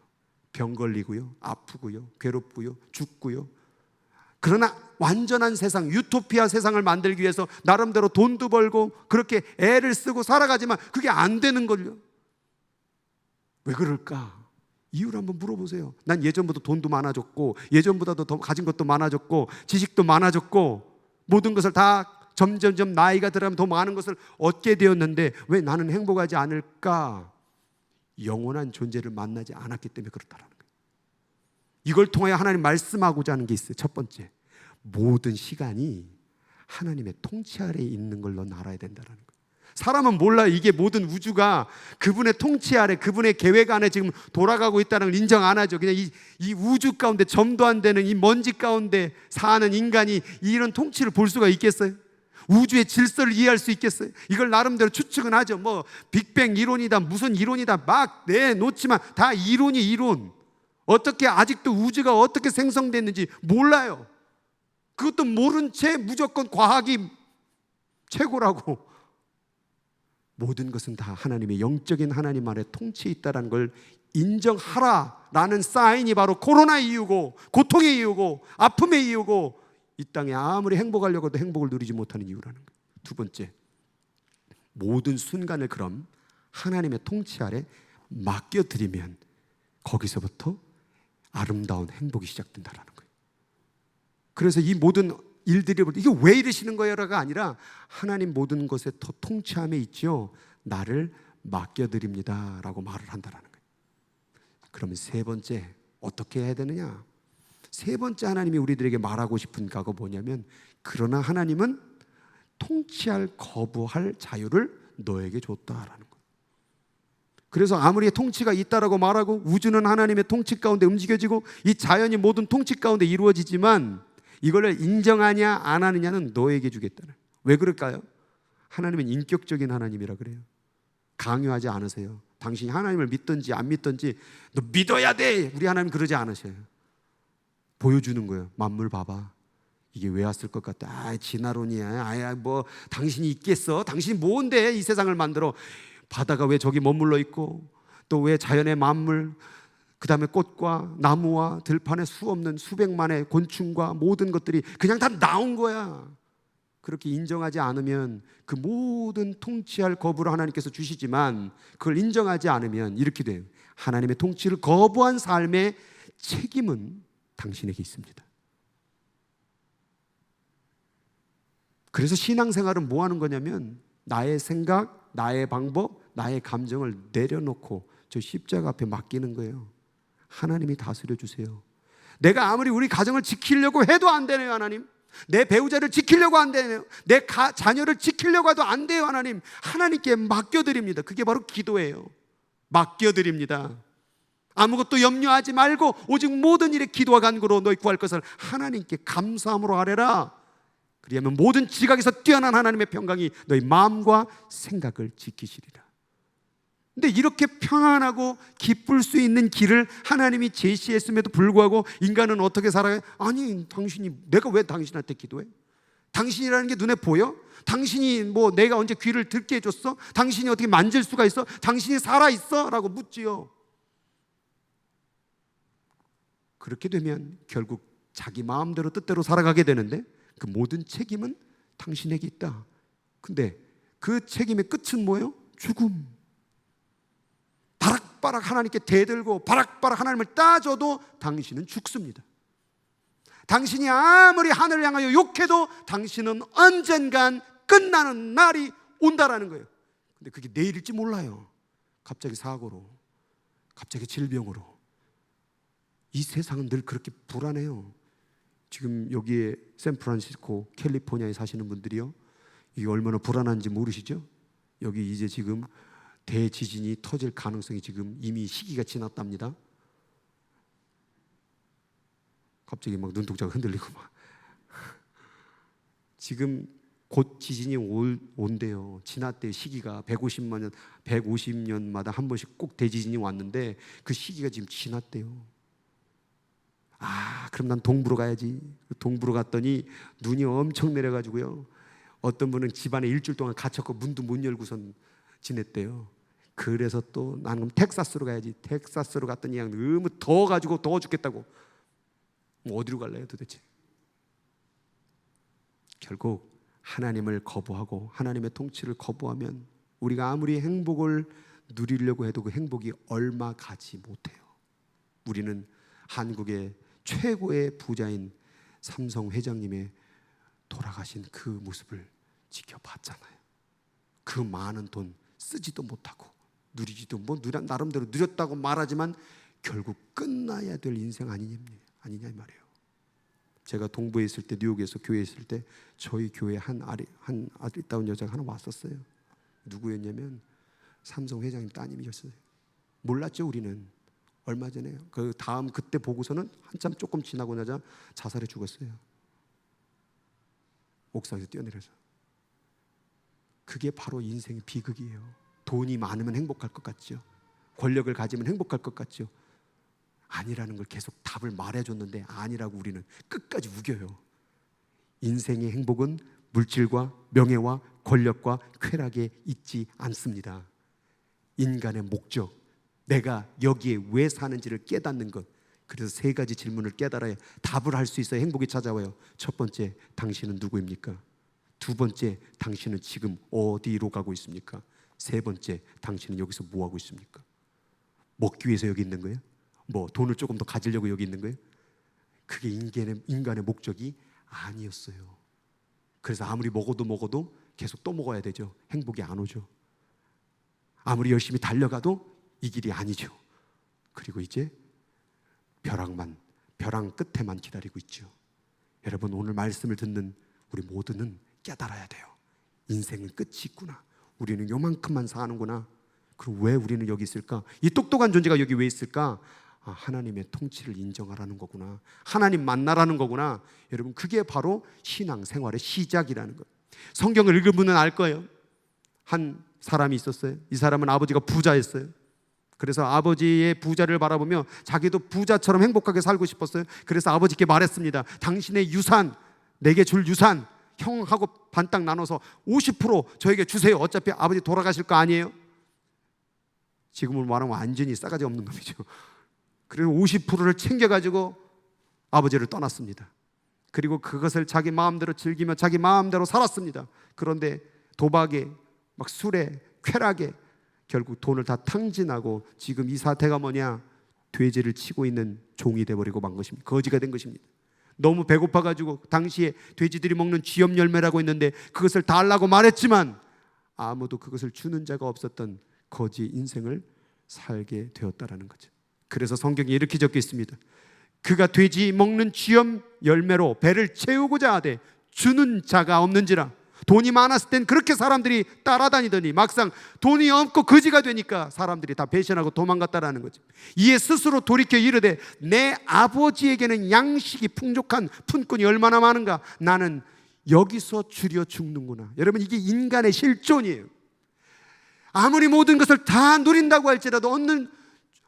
병 걸리고요, 아프고요, 괴롭고요, 죽고요. 그러나 완전한 세상, 유토피아 세상을 만들기 위해서 나름대로 돈도 벌고 그렇게 애를 쓰고 살아가지만 그게 안 되는 걸요. 왜 그럴까? 이유를 한번 물어보세요. 난 예전보다 돈도 많아졌고 예전보다도 더 가진 것도 많아졌고 지식도 많아졌고 모든 것을 다 점점점 나이가 들어가면 더 많은 것을 얻게 되었는데 왜 나는 행복하지 않을까? 영원한 존재를 만나지 않았기 때문에 그렇다라는 거예요. 이걸 통하여 하나님 말씀하고자 하는 게 있어요. 첫 번째, 모든 시간이 하나님의 통치 아래에 있는 걸 넌 알아야 된다는 거예요. 사람은 몰라요. 이게 모든 우주가 그분의 통치 아래, 그분의 계획 안에 지금 돌아가고 있다는 걸 인정 안 하죠. 그냥 이 우주 가운데 점도 안 되는 이 먼지 가운데 사는 인간이 이런 통치를 볼 수가 있겠어요? 우주의 질서를 이해할 수 있겠어요? 이걸 나름대로 추측은 하죠. 뭐 빅뱅 이론이다 무슨 이론이다 막 내놓지만 다 이론이 이론. 어떻게 아직도 우주가 어떻게 생성됐는지 몰라요. 그것도 모른 채 무조건 과학이 최고라고. 모든 것은 다 하나님의 영적인 하나님 아래 통치에 있다는 걸 인정하라라는 사인이 바로 코로나의 이유고 고통의 이유고 아픔의 이유고 이 땅에 아무리 행복하려고 해도 행복을 누리지 못하는 이유라는 거예요. 두 번째, 모든 순간을 그럼 하나님의 통치 아래 맡겨드리면 거기서부터 아름다운 행복이 시작된다는 거예요. 그래서 이 모든 일들이 이게 왜 이러시는 거예요가 아니라 하나님 모든 것에 더 통치함에 있죠. 나를 맡겨드립니다라고 말을 한다는 거예요. 그러면 세 번째 어떻게 해야 되느냐? 세 번째 하나님이 우리들에게 말하고 싶은 가가 뭐냐면 그러나 하나님은 통치할 거부할 자유를 너에게 줬다라는 거예요. 그래서 아무리 통치가 있다라고 말하고 우주는 하나님의 통치 가운데 움직여지고 이 자연이 모든 통치 가운데 이루어지지만 이걸 인정하냐 안 하느냐는 너에게 주겠다는. 왜 그럴까요? 하나님은 인격적인 하나님이라 그래요. 강요하지 않으세요. 당신이 하나님을 믿든지 안 믿든지 너 믿어야 돼, 우리 하나님 그러지 않으셔요. 보여주는 거예요. 만물 봐봐, 이게 왜 왔을 것 같다. 아, 진화론이야. 아야, 뭐 당신이 있겠어? 당신이 뭔데 이 세상을 만들어? 바다가 왜 저기 머물러 있고, 또 왜 자연의 만물, 그 다음에 꽃과 나무와 들판에 수없는 수백만의 곤충과 모든 것들이 그냥 다 나온 거야. 그렇게 인정하지 않으면 그 모든 통치할 거부를 하나님께서 주시지만 그걸 인정하지 않으면 이렇게 돼요. 하나님의 통치를 거부한 삶의 책임은 당신에게 있습니다. 그래서 신앙생활은 뭐 하는 거냐면 나의 생각, 나의 방법, 나의 감정을 내려놓고 저 십자가 앞에 맡기는 거예요. 하나님이 다스려 주세요. 내가 아무리 우리 가정을 지키려고 해도 안 되네요, 하나님. 내 배우자를 지키려고 안 되네요. 내 자녀를 지키려고 해도 안 돼요, 하나님. 하나님께 맡겨드립니다. 그게 바로 기도예요. 맡겨드립니다. 아무것도 염려하지 말고 오직 모든 일에 기도와 간구로 너희 구할 것을 하나님께 감사함으로 아뢰라. 그리하면 모든 지각에서 뛰어난 하나님의 평강이 너희 마음과 생각을 지키시리라. 근데 이렇게 평안하고 기쁠 수 있는 길을 하나님이 제시했음에도 불구하고 인간은 어떻게 살아요? 아니, 내가 왜 당신한테 기도해? 당신이라는 게 눈에 보여? 당신이 뭐 내가 언제 귀를 듣게 해줬어? 당신이 어떻게 만질 수가 있어? 당신이 살아있어? 라고 묻지요. 그렇게 되면 결국 자기 마음대로 뜻대로 살아가게 되는데 그 모든 책임은 당신에게 있다. 근데 그 책임의 끝은 뭐예요? 죽음. 바락바락 하나님께 대들고 바락바락 하나님을 따져도 당신은 죽습니다. 당신이 아무리 하늘을 향하여 욕해도 당신은 언젠간 끝나는 날이 온다라는 거예요. 근데 그게 내일일지 몰라요. 갑자기 사고로, 갑자기 질병으로. 이 세상은 늘 그렇게 불안해요. 지금 여기에 샌프란시스코, 캘리포니아에 사시는 분들이요, 이게 얼마나 불안한지 모르시죠? 여기 이제 지금 대지진이 터질 가능성이 지금 이미 시기가 지났답니다. 갑자기 막 눈동자가 흔들리고 막 지금 곧 지진이 온대요. 지났대요. 시기가 150년마다 한 번씩 꼭 대지진이 왔는데 그 시기가 지금 지났대요. 아, 그럼 난 동부로 가야지. 동부로 갔더니 눈이 엄청 내려가지고요, 어떤 분은 집안에 일주일 동안 갇혔고 문도 못 열고선 지냈대요. 그래서 또 나는 텍사스로 가야지. 텍사스로 갔더니 그냥 너무 더워가지고 더워 죽겠다고. 뭐 어디로 갈래요 도대체? 결국 하나님을 거부하고 하나님의 통치를 거부하면 우리가 아무리 행복을 누리려고 해도 그 행복이 얼마 가지 못해요. 우리는 한국의 최고의 부자인 삼성 회장님의 돌아가신 그 모습을 지켜봤잖아요. 그 많은 돈 쓰지도 못하고 누리지도 나름대로 누렸다고 말하지만 결국 끝나야 될 인생 아니냐 이 말이에요. 제가 동부에 있을 때, 뉴욕에서 교회에 있을 때 저희 교회에 한 아리따운 여자가 하나 왔었어요. 누구였냐면 삼성 회장님 따님이었어요. 몰랐죠 우리는. 얼마 전에 그 다음 그때 보고서는 한참 조금 지나고 나자 자살해 죽었어요. 옥상에서 뛰어내려서. 그게 바로 인생의 비극이에요. 돈이 많으면 행복할 것 같죠. 권력을 가지면 행복할 것 같죠. 아니라는 걸 계속 답을 말해줬는데 아니라고 우리는 끝까지 우겨요. 인생의 행복은 물질과 명예와 권력과 쾌락에 있지 않습니다. 인간의 목적, 내가 여기에 왜 사는지를 깨닫는 것. 그래서 세 가지 질문을 깨달아야 답을 할 수 있어야 행복이 찾아와요. 첫 번째, 당신은 누구입니까? 두 번째, 당신은 지금 어디로 가고 있습니까? 세 번째, 당신은 여기서 뭐 하고 있습니까? 먹기 위해서 여기 있는 거예요? 뭐 돈을 조금 더 가지려고 여기 있는 거예요? 그게 인간의 목적이 아니었어요. 그래서 아무리 먹어도 계속 또 먹어야 되죠. 행복이 안 오죠. 아무리 열심히 달려가도 이 길이 아니죠. 그리고 이제 벼랑 끝에만 기다리고 있죠. 여러분, 오늘 말씀을 듣는 우리 모두는 깨달아야 돼요. 인생은 끝이 있구나. 우리는 요만큼만 사는구나. 그럼 왜 우리는 여기 있을까? 이 똑똑한 존재가 여기 왜 있을까? 아, 하나님의 통치를 인정하라는 거구나. 하나님 만나라는 거구나. 여러분, 그게 바로 신앙생활의 시작이라는 것. 성경을 읽은 분은 알 거예요. 한 사람이 있었어요. 이 사람은 아버지가 부자였어요. 그래서 아버지의 부자를 바라보며 자기도 부자처럼 행복하게 살고 싶었어요. 그래서 아버지께 말했습니다. 당신의 유산, 내게 줄 유산 형하고 반딱 나눠서 50% 저에게 주세요. 어차피 아버지 돌아가실 거 아니에요. 지금으로 말하면 완전히 싸가지 없는 놈이죠. 그리고 50%를 챙겨가지고 아버지를 떠났습니다. 그리고 그것을 자기 마음대로 즐기며 자기 마음대로 살았습니다. 그런데 도박에, 막 술에, 쾌락에 결국 돈을 다 탕진하고 지금 이 사태가 뭐냐? 돼지를 치고 있는 종이 돼버리고 만 것입니다. 거지가 된 것입니다. 너무 배고파가지고 당시에 돼지들이 먹는 쥐염 열매라고 했는데 그것을 달라고 말했지만 아무도 그것을 주는 자가 없었던 거지 인생을 살게 되었다라는 거죠. 그래서 성경에 이렇게 적혀 있습니다. 그가 돼지 먹는 쥐염 열매로 배를 채우고자 하되 주는 자가 없는지라. 돈이 많았을 땐 그렇게 사람들이 따라다니더니 막상 돈이 없고 거지가 되니까 사람들이 다 배신하고 도망갔다라는 거죠. 이에 스스로 돌이켜 이르되 내 아버지에게는 양식이 풍족한 품꾼이 얼마나 많은가. 나는 여기서 줄여 죽는구나. 여러분, 이게 인간의 실존이에요. 아무리 모든 것을 다 누린다고 할지라도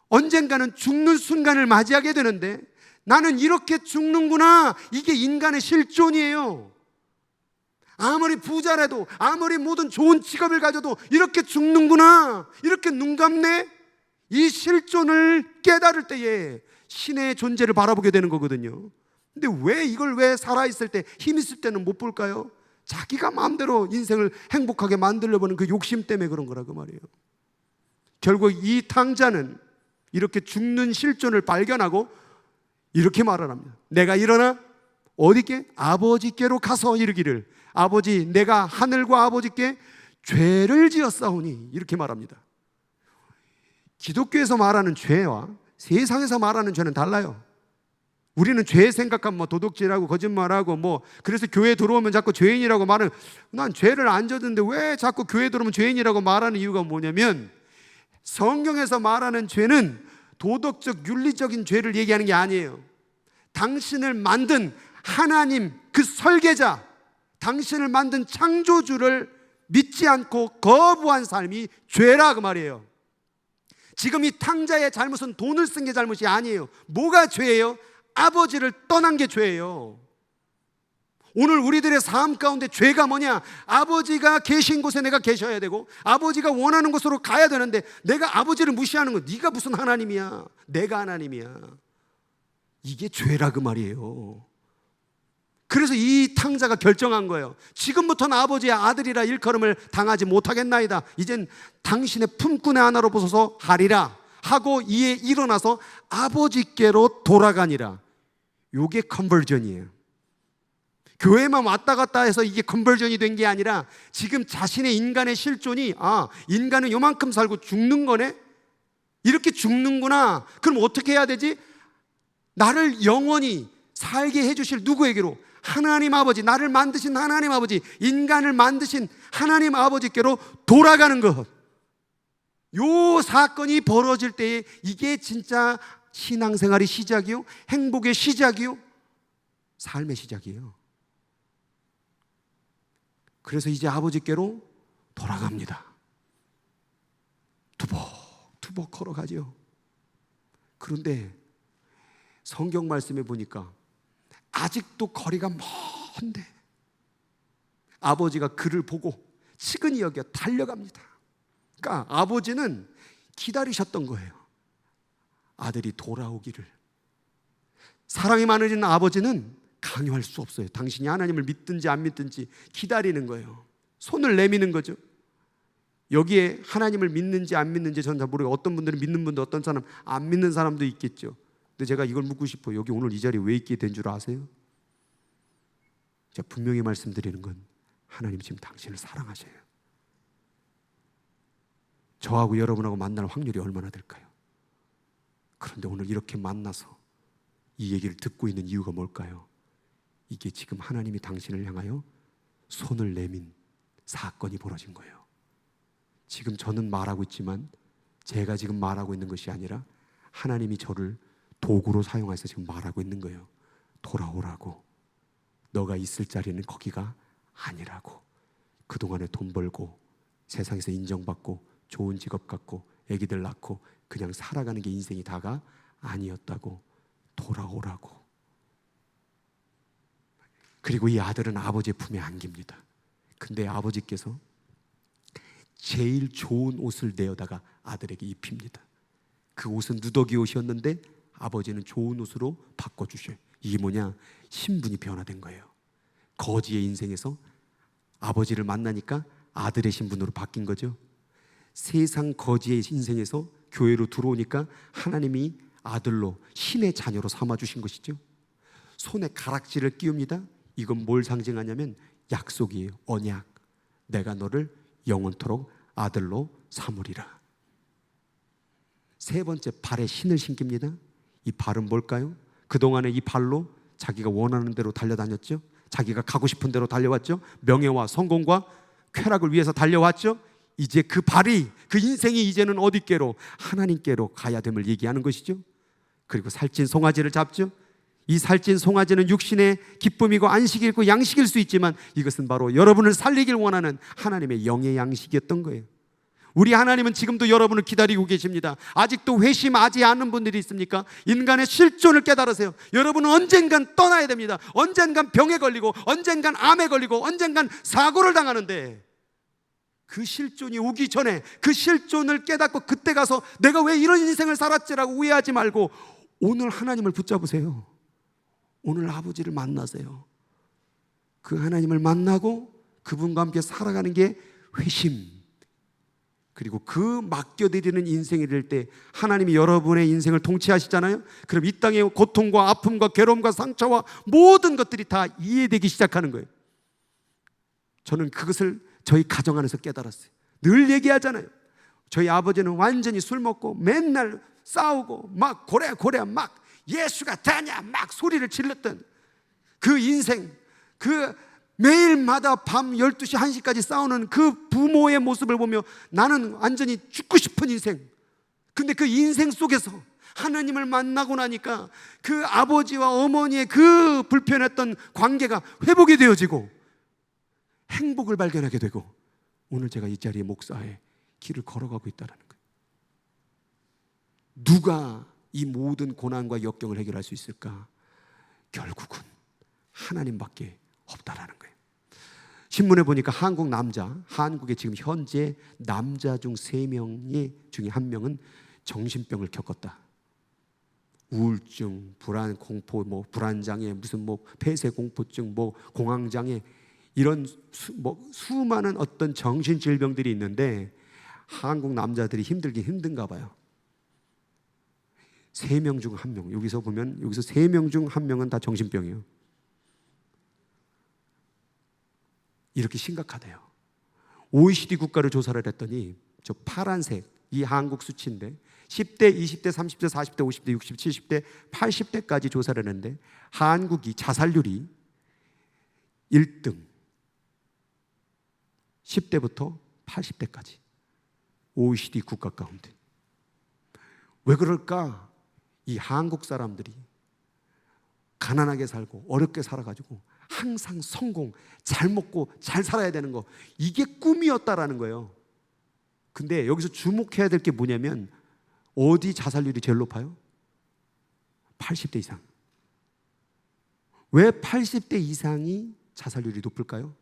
언젠가는 죽는 순간을 맞이하게 되는데 나는 이렇게 죽는구나. 이게 인간의 실존이에요. 아무리 부자라도, 아무리 모든 좋은 직업을 가져도 이렇게 죽는구나, 이렇게 눈 감네. 이 실존을 깨달을 때에 신의 존재를 바라보게 되는 거거든요. 근데 왜 살아있을 때, 힘 있을 때는 못 볼까요? 자기가 마음대로 인생을 행복하게 만들려보는 그 욕심 때문에 그런 거라고 말이에요. 결국 이 탕자는 이렇게 죽는 실존을 발견하고 이렇게 말을 합니다. 내가 일어나 어디께? 아버지께로 가서 이르기를 아버지, 내가 하늘과 아버지께 죄를 지었사오니, 이렇게 말합니다. 기독교에서 말하는 죄와 세상에서 말하는 죄는 달라요. 우리는 죄 생각하면 도둑질하고 거짓말하고 그래서 교회 들어오면 자꾸 죄인이라고 말하는, 난 죄를 안 졌는데 왜 자꾸 교회 들어오면 죄인이라고 말하는 이유가 뭐냐면 성경에서 말하는 죄는 도덕적 윤리적인 죄를 얘기하는 게 아니에요. 당신을 만든 하나님, 그 설계자, 당신을 만든 창조주를 믿지 않고 거부한 삶이 죄라 그 말이에요. 지금 이 탕자의 잘못은 돈을 쓴 게 잘못이 아니에요. 뭐가 죄예요? 아버지를 떠난 게 죄예요. 오늘 우리들의 삶 가운데 죄가 뭐냐? 아버지가 계신 곳에 내가 계셔야 되고 아버지가 원하는 곳으로 가야 되는데 내가 아버지를 무시하는 거, 네가 무슨 하나님이야? 내가 하나님이야. 이게 죄라 그 말이에요. 그래서 이 탕자가 결정한 거예요. 지금부터는 아버지의 아들이라 일컬음을 당하지 못하겠나이다. 이젠 당신의 품꾼의 하나로 보소서 하리라 하고 이에 일어나서 아버지께로 돌아가니라. 이게 컨버전이에요. 교회만 왔다 갔다 해서 이게 컨버전이 된 게 아니라 지금 자신의 인간의 실존이, 인간은 요만큼 살고 죽는 거네? 이렇게 죽는구나. 그럼 어떻게 해야 되지? 나를 영원히 살게 해주실 누구에게로? 하나님 아버지, 나를 만드신 하나님 아버지, 인간을 만드신 하나님 아버지께로 돌아가는 것. 요 사건이 벌어질 때에 이게 진짜 신앙생활의 시작이요, 행복의 시작이요, 삶의 시작이에요. 그래서 이제 아버지께로 돌아갑니다. 투벅투벅 걸어가죠. 그런데 성경 말씀에 보니까 아직도 거리가 먼데 아버지가 그를 보고 측은히 여겨 달려갑니다. 그러니까 아버지는 기다리셨던 거예요. 아들이 돌아오기를. 사랑이 많으신 아버지는 강요할 수 없어요. 당신이 하나님을 믿든지 안 믿든지 기다리는 거예요. 손을 내미는 거죠. 여기에 하나님을 믿는지 안 믿는지 저는 잘 모르겠어요. 어떤 분들은 믿는 분도 어떤 사람 안 믿는 사람도 있겠죠. 근데 제가 이걸 묻고 싶어요. 여기 오늘 이 자리에 왜 있게 된 줄 아세요? 제가 분명히 말씀드리는 건 하나님 지금 당신을 사랑하셔요. 저하고 여러분하고 만날 확률이 얼마나 될까요? 그런데 오늘 이렇게 만나서 이 얘기를 듣고 있는 이유가 뭘까요? 이게 지금 하나님이 당신을 향하여 손을 내민 사건이 벌어진 거예요. 지금 저는 말하고 있지만 제가 지금 말하고 있는 것이 아니라 하나님이 저를 도구로 사용해서 지금 말하고 있는 거예요. 돌아오라고. 너가 있을 자리는 거기가 아니라고. 그동안에 돈 벌고 세상에서 인정받고 좋은 직업 갖고 애기들 낳고 그냥 살아가는 게 인생이 다가 아니었다고. 돌아오라고. 그리고 이 아들은 아버지의 품에 안깁니다. 근데 아버지께서 제일 좋은 옷을 내어다가 아들에게 입힙니다. 그 옷은 누더기 옷이었는데 아버지는 좋은 옷으로 바꿔주셔요. 이게 뭐냐? 신분이 변화된 거예요. 거지의 인생에서 아버지를 만나니까 아들의 신분으로 바뀐 거죠. 세상 거지의 인생에서 교회로 들어오니까 하나님이 아들로 신의 자녀로 삼아주신 것이죠. 손에 가락지를 끼웁니다. 이건 뭘 상징하냐면 약속이에요. 언약. 내가 너를 영원토록 아들로 삼으리라. 세 번째, 발에 신을 신깁니다. 이 발은 뭘까요? 그동안에 이 발로 자기가 원하는 대로 달려다녔죠. 자기가 가고 싶은 대로 달려왔죠. 명예와 성공과 쾌락을 위해서 달려왔죠. 이제 그 발이, 그 인생이 이제는 어디께로? 하나님께로 가야 됨을 얘기하는 것이죠. 그리고 살찐 송아지를 잡죠. 이 살찐 송아지는 육신의 기쁨이고 안식이고 양식일 수 있지만 이것은 바로 여러분을 살리길 원하는 하나님의 영의 양식이었던 거예요. 우리 하나님은 지금도 여러분을 기다리고 계십니다. 아직도 회심하지 않는 분들이 있습니까? 인간의 실존을 깨달으세요. 여러분은 언젠간 떠나야 됩니다. 언젠간 병에 걸리고 언젠간 암에 걸리고 언젠간 사고를 당하는데 그 실존이 오기 전에 그 실존을 깨닫고 그때 가서 내가 왜 이런 인생을 살았지라고 후회하지 말고 오늘 하나님을 붙잡으세요. 오늘 아버지를 만나세요. 그 하나님을 만나고 그분과 함께 살아가는 게 회심. 그리고 그 맡겨드리는 인생이 될 때 하나님이 여러분의 인생을 통치하시잖아요. 그럼 이 땅의 고통과 아픔과 괴로움과 상처와 모든 것들이 다 이해되기 시작하는 거예요. 저는 그것을 저희 가정 안에서 깨달았어요. 늘 얘기하잖아요. 저희 아버지는 완전히 술 먹고 맨날 싸우고 막 고래 막 예수가 다냐 막 소리를 질렀던 그 인생, 그 매일마다 밤 12시, 1시까지 싸우는 그 부모의 모습을 보며 나는 완전히 죽고 싶은 인생. 근데 그 인생 속에서 하나님을 만나고 나니까 그 아버지와 어머니의 그 불편했던 관계가 회복이 되어지고 행복을 발견하게 되고 오늘 제가 이 자리에 목사의 길을 걸어가고 있다는 거예요. 누가 이 모든 고난과 역경을 해결할 수 있을까? 결국은 하나님밖에 없다라는 거예요. 신문에 보니까 한국 남자, 한국에 지금 현재 남자 중 3명 중에 1명은 정신병을 겪었다. 우울증, 불안, 공포, 불안장애, 무슨 폐쇄공포증, 공황장애 이런 수많은 어떤 정신질병들이 있는데 한국 남자들이 힘들긴 힘든가 봐요. 3명 중 1명. 여기서 보면 여기서 3명 중 1명은 다 정신병이에요. 이렇게 심각하대요. OECD 국가를 조사를 했더니 저 파란색 이 한국 수치인데 10대, 20대, 30대, 40대, 50대, 60대, 70대, 80대까지 조사를 했는데 한국이 자살률이 1등 10대부터 80대까지 OECD 국가 가운데. 왜 그럴까? 이 한국 사람들이 가난하게 살고 어렵게 살아가지고 항상 성공, 잘 먹고 잘 살아야 되는 거 이게 꿈이었다라는 거예요. 근데 여기서 주목해야 될 게 뭐냐면 어디 자살률이 제일 높아요? 80대 이상. 왜 80대 이상이 자살률이 높을까요?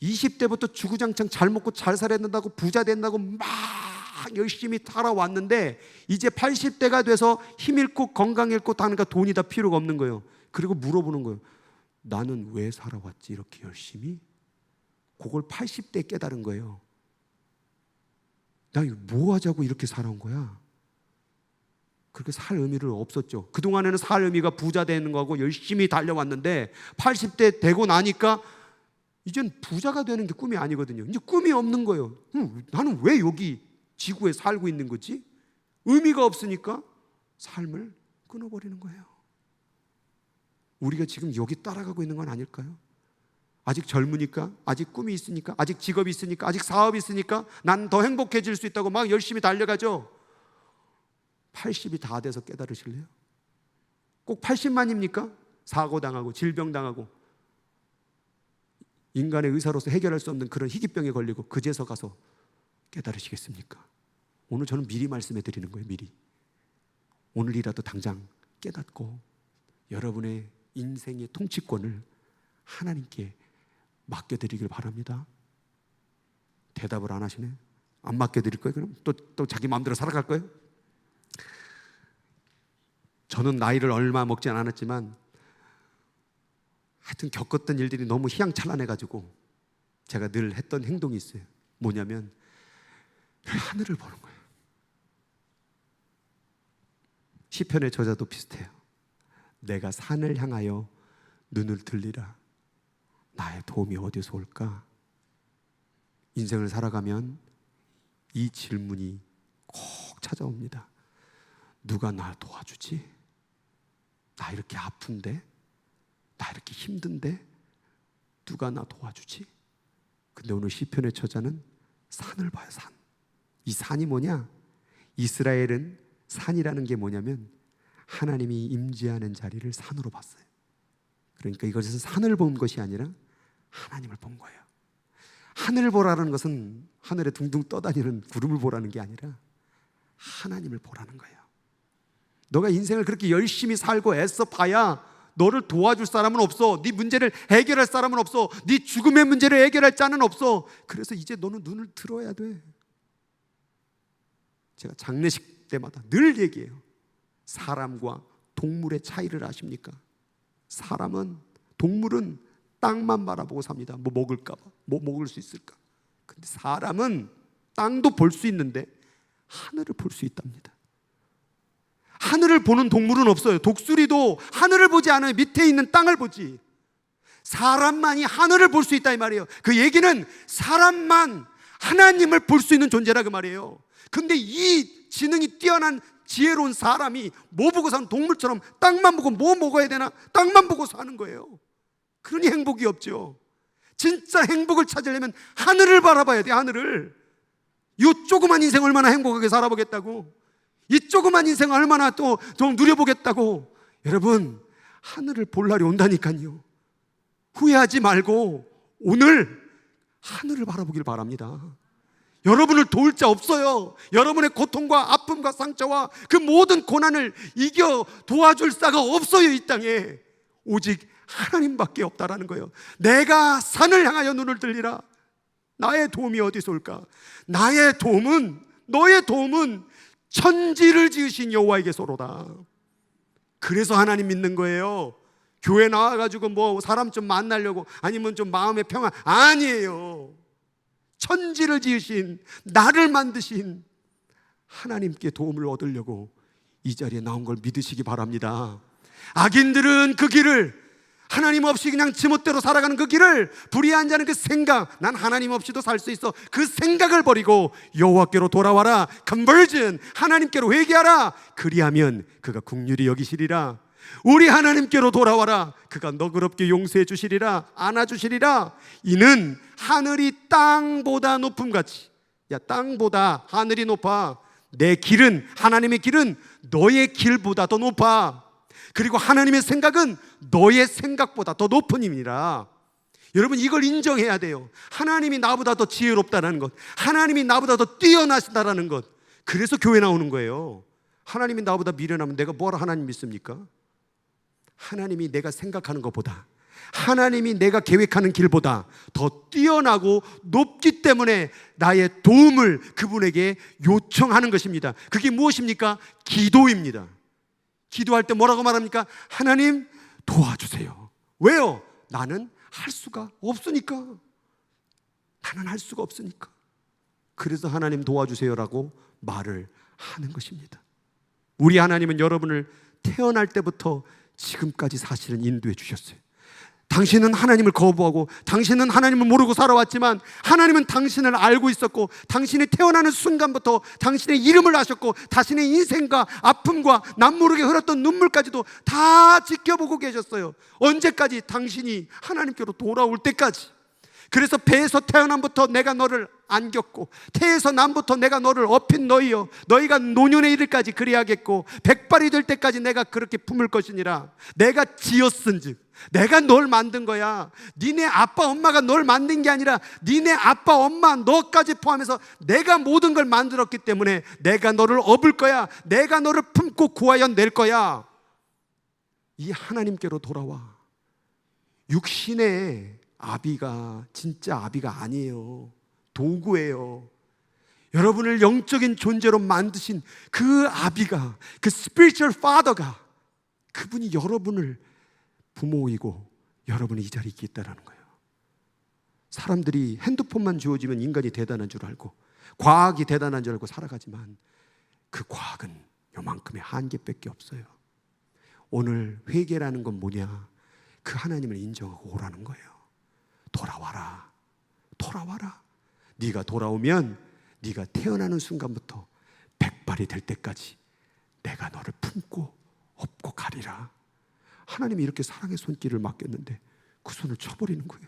20대부터 주구장창 잘 먹고 잘 살아야 된다고 부자 된다고 막 열심히 살아왔는데 이제 80대가 돼서 힘 잃고 건강 잃고 다니까 돈이 다 필요가 없는 거예요. 그리고 물어보는 거예요. 나는 왜 살아왔지 이렇게 열심히? 그걸 80대에 깨달은 거예요. 나 이거 뭐 하자고 이렇게 살아온 거야? 그렇게 살 의미를 없었죠. 그동안에는 살 의미가 부자 되는 거하고 열심히 달려왔는데 80대 되고 나니까 이젠 부자가 되는 게 꿈이 아니거든요. 이제 꿈이 없는 거예요. 나는 왜 여기 지구에 살고 있는 거지? 의미가 없으니까 삶을 끊어버리는 거예요. 우리가 지금 여기 따라가고 있는 건 아닐까요? 아직 젊으니까, 아직 꿈이 있으니까, 아직 직업이 있으니까, 아직 사업이 있으니까 난 더 행복해질 수 있다고 막 열심히 달려가죠. 80이 다 돼서 깨달으실래요? 꼭 80만입니까? 사고당하고 질병당하고 인간의 의사로서 해결할 수 없는 그런 희귀병에 걸리고 그제서 가서 깨달으시겠습니까? 오늘 저는 미리 말씀해 드리는 거예요. 미리. 오늘이라도 당장 깨닫고 여러분의 인생의 통치권을 하나님께 맡겨드리길 바랍니다. 대답을 안 하시네. 안 맡겨드릴 거예요? 그럼 또 자기 마음대로 살아갈 거예요? 저는 나이를 얼마 먹지 않았지만 하여튼 겪었던 일들이 너무 희양찬란해가지고 제가 늘 했던 행동이 있어요. 뭐냐면 하늘을 보는 거예요. 시편의 저자도 비슷해요. 내가 산을 향하여 눈을 들리라. 나의 도움이 어디서 올까? 인생을 살아가면 이 질문이 꼭 찾아옵니다. 누가 나 도와주지? 나 이렇게 아픈데? 나 이렇게 힘든데? 누가 나 도와주지? 근데 오늘 시편의 저자는 산을 봐요. 산. 이 산이 뭐냐? 이스라엘은 산이라는 게 뭐냐면 하나님이 임재하는 자리를 산으로 봤어요. 그러니까 이것은 산을 본 것이 아니라 하나님을 본 거예요. 하늘을 보라는 것은 하늘에 둥둥 떠다니는 구름을 보라는 게 아니라 하나님을 보라는 거예요. 너가 인생을 그렇게 열심히 살고 애써 봐야 너를 도와줄 사람은 없어. 네 문제를 해결할 사람은 없어. 네 죽음의 문제를 해결할 자는 없어. 그래서 이제 너는 눈을 들어야 돼. 제가 장례식 때마다 늘 얘기해요. 사람과 동물의 차이를 아십니까? 동물은 땅만 바라보고 삽니다. 뭐 먹을까 봐, 뭐 먹을 수 있을까. 근데 사람은 땅도 볼 수 있는데 하늘을 볼 수 있답니다. 하늘을 보는 동물은 없어요. 독수리도 하늘을 보지 않아요. 밑에 있는 땅을 보지. 사람만이 하늘을 볼 수 있다 이 말이에요. 그 얘기는 사람만 하나님을 볼 수 있는 존재라 그 말이에요. 근데 이 지능이 뛰어난 지혜로운 사람이 뭐 보고 사는 동물처럼 땅만 보고 뭐 먹어야 되나 땅만 보고 사는 거예요. 그러니 행복이 없죠. 진짜 행복을 찾으려면 하늘을 바라봐야 돼. 하늘을. 이 조그만 인생 얼마나 행복하게 살아보겠다고, 이 조그만 인생 얼마나 또 좀 누려보겠다고. 여러분, 하늘을 볼 날이 온다니까요. 후회하지 말고 오늘 하늘을 바라보길 바랍니다. 여러분을 도울 자 없어요. 여러분의 고통과 아픔과 상처와 그 모든 고난을 이겨 도와줄 자가 없어요. 이 땅에 오직 하나님밖에 없다라는 거예요. 내가 산을 향하여 눈을 들리라. 나의 도움이 어디서 올까? 나의 도움은, 너의 도움은 천지를 지으신 여호와에게서로다. 그래서 하나님 믿는 거예요. 교회 나와가지고 뭐 사람 좀 만나려고 아니면 좀 마음의 평안 아니에요. 천지를 지으신, 나를 만드신 하나님께 도움을 얻으려고 이 자리에 나온 걸 믿으시기 바랍니다. 악인들은 그 길을, 하나님 없이 그냥 지멋대로 살아가는 그 길을, 불의한 자는 그 생각, 난 하나님 없이도 살 수 있어, 그 생각을 버리고 여호와께로 돌아와라. 컨버전, 하나님께로 회개하라. 그리하면 그가 긍휼히 여기시리라. 우리 하나님께로 돌아와라. 그가 너그럽게 용서해 주시리라. 안아주시리라. 이는 하늘이 땅보다 높음같이, 야, 땅보다 하늘이 높아. 내 길은, 하나님의 길은 너의 길보다 더 높아. 그리고 하나님의 생각은 너의 생각보다 더 높은 힘이라. 여러분, 이걸 인정해야 돼요. 하나님이 나보다 더 지혜롭다는 것, 하나님이 나보다 더 뛰어나시다라는 것. 그래서 교회 나오는 거예요. 하나님이 나보다 미련하면 내가 뭐라 하나님 믿습니까? 하나님이 내가 생각하는 것보다, 하나님이 내가 계획하는 길보다 더 뛰어나고 높기 때문에 나의 도움을 그분에게 요청하는 것입니다. 그게 무엇입니까? 기도입니다. 기도할 때 뭐라고 말합니까? 하나님 도와주세요. 왜요? 나는 할 수가 없으니까. 나는 할 수가 없으니까. 그래서 하나님 도와주세요라고 말을 하는 것입니다. 우리 하나님은 여러분을 태어날 때부터 지금까지 사실은 인도해 주셨어요. 당신은 하나님을 거부하고 당신은 하나님을 모르고 살아왔지만 하나님은 당신을 알고 있었고 당신이 태어나는 순간부터 당신의 이름을 아셨고 당신의 인생과 아픔과 남모르게 흘렀던 눈물까지도 다 지켜보고 계셨어요. 언제까지? 당신이 하나님께로 돌아올 때까지. 그래서 배에서 태어남부터 내가 너를 안겼고 태에서 남부터 내가 너를 업힌 너희여 너희가 노년에 이를까지 그리하겠고 백발이 될 때까지 내가 그렇게 품을 것이니라. 내가 지었은즉 내가 널 만든 거야. 니네 아빠 엄마가 널 만든 게 아니라 니네 아빠 엄마 너까지 포함해서 내가 모든 걸 만들었기 때문에 내가 너를 업을 거야. 내가 너를 품고 구하여 낼 거야. 이 하나님께로 돌아와. 육신의 아비가 진짜 아비가 아니에요. 도구예요. 여러분을 영적인 존재로 만드신 그 아비가, 그 spiritual father가, 그분이 여러분을 부모이고 여러분이 이 자리에 있다는 거예요. 사람들이 핸드폰만 주어지면 인간이 대단한 줄 알고 과학이 대단한 줄 알고 살아가지만 그 과학은 요만큼의 한계밖에 없어요. 오늘 회개라는 건 뭐냐? 그 하나님을 인정하고 오라는 거예요. 돌아와라. 돌아와라. 네가 돌아오면 네가 태어나는 순간부터 백발이 될 때까지 내가 너를 품고 업고 가리라. 하나님이 이렇게 사랑의 손길을 맡겼는데 그 손을 쳐버리는 거예요.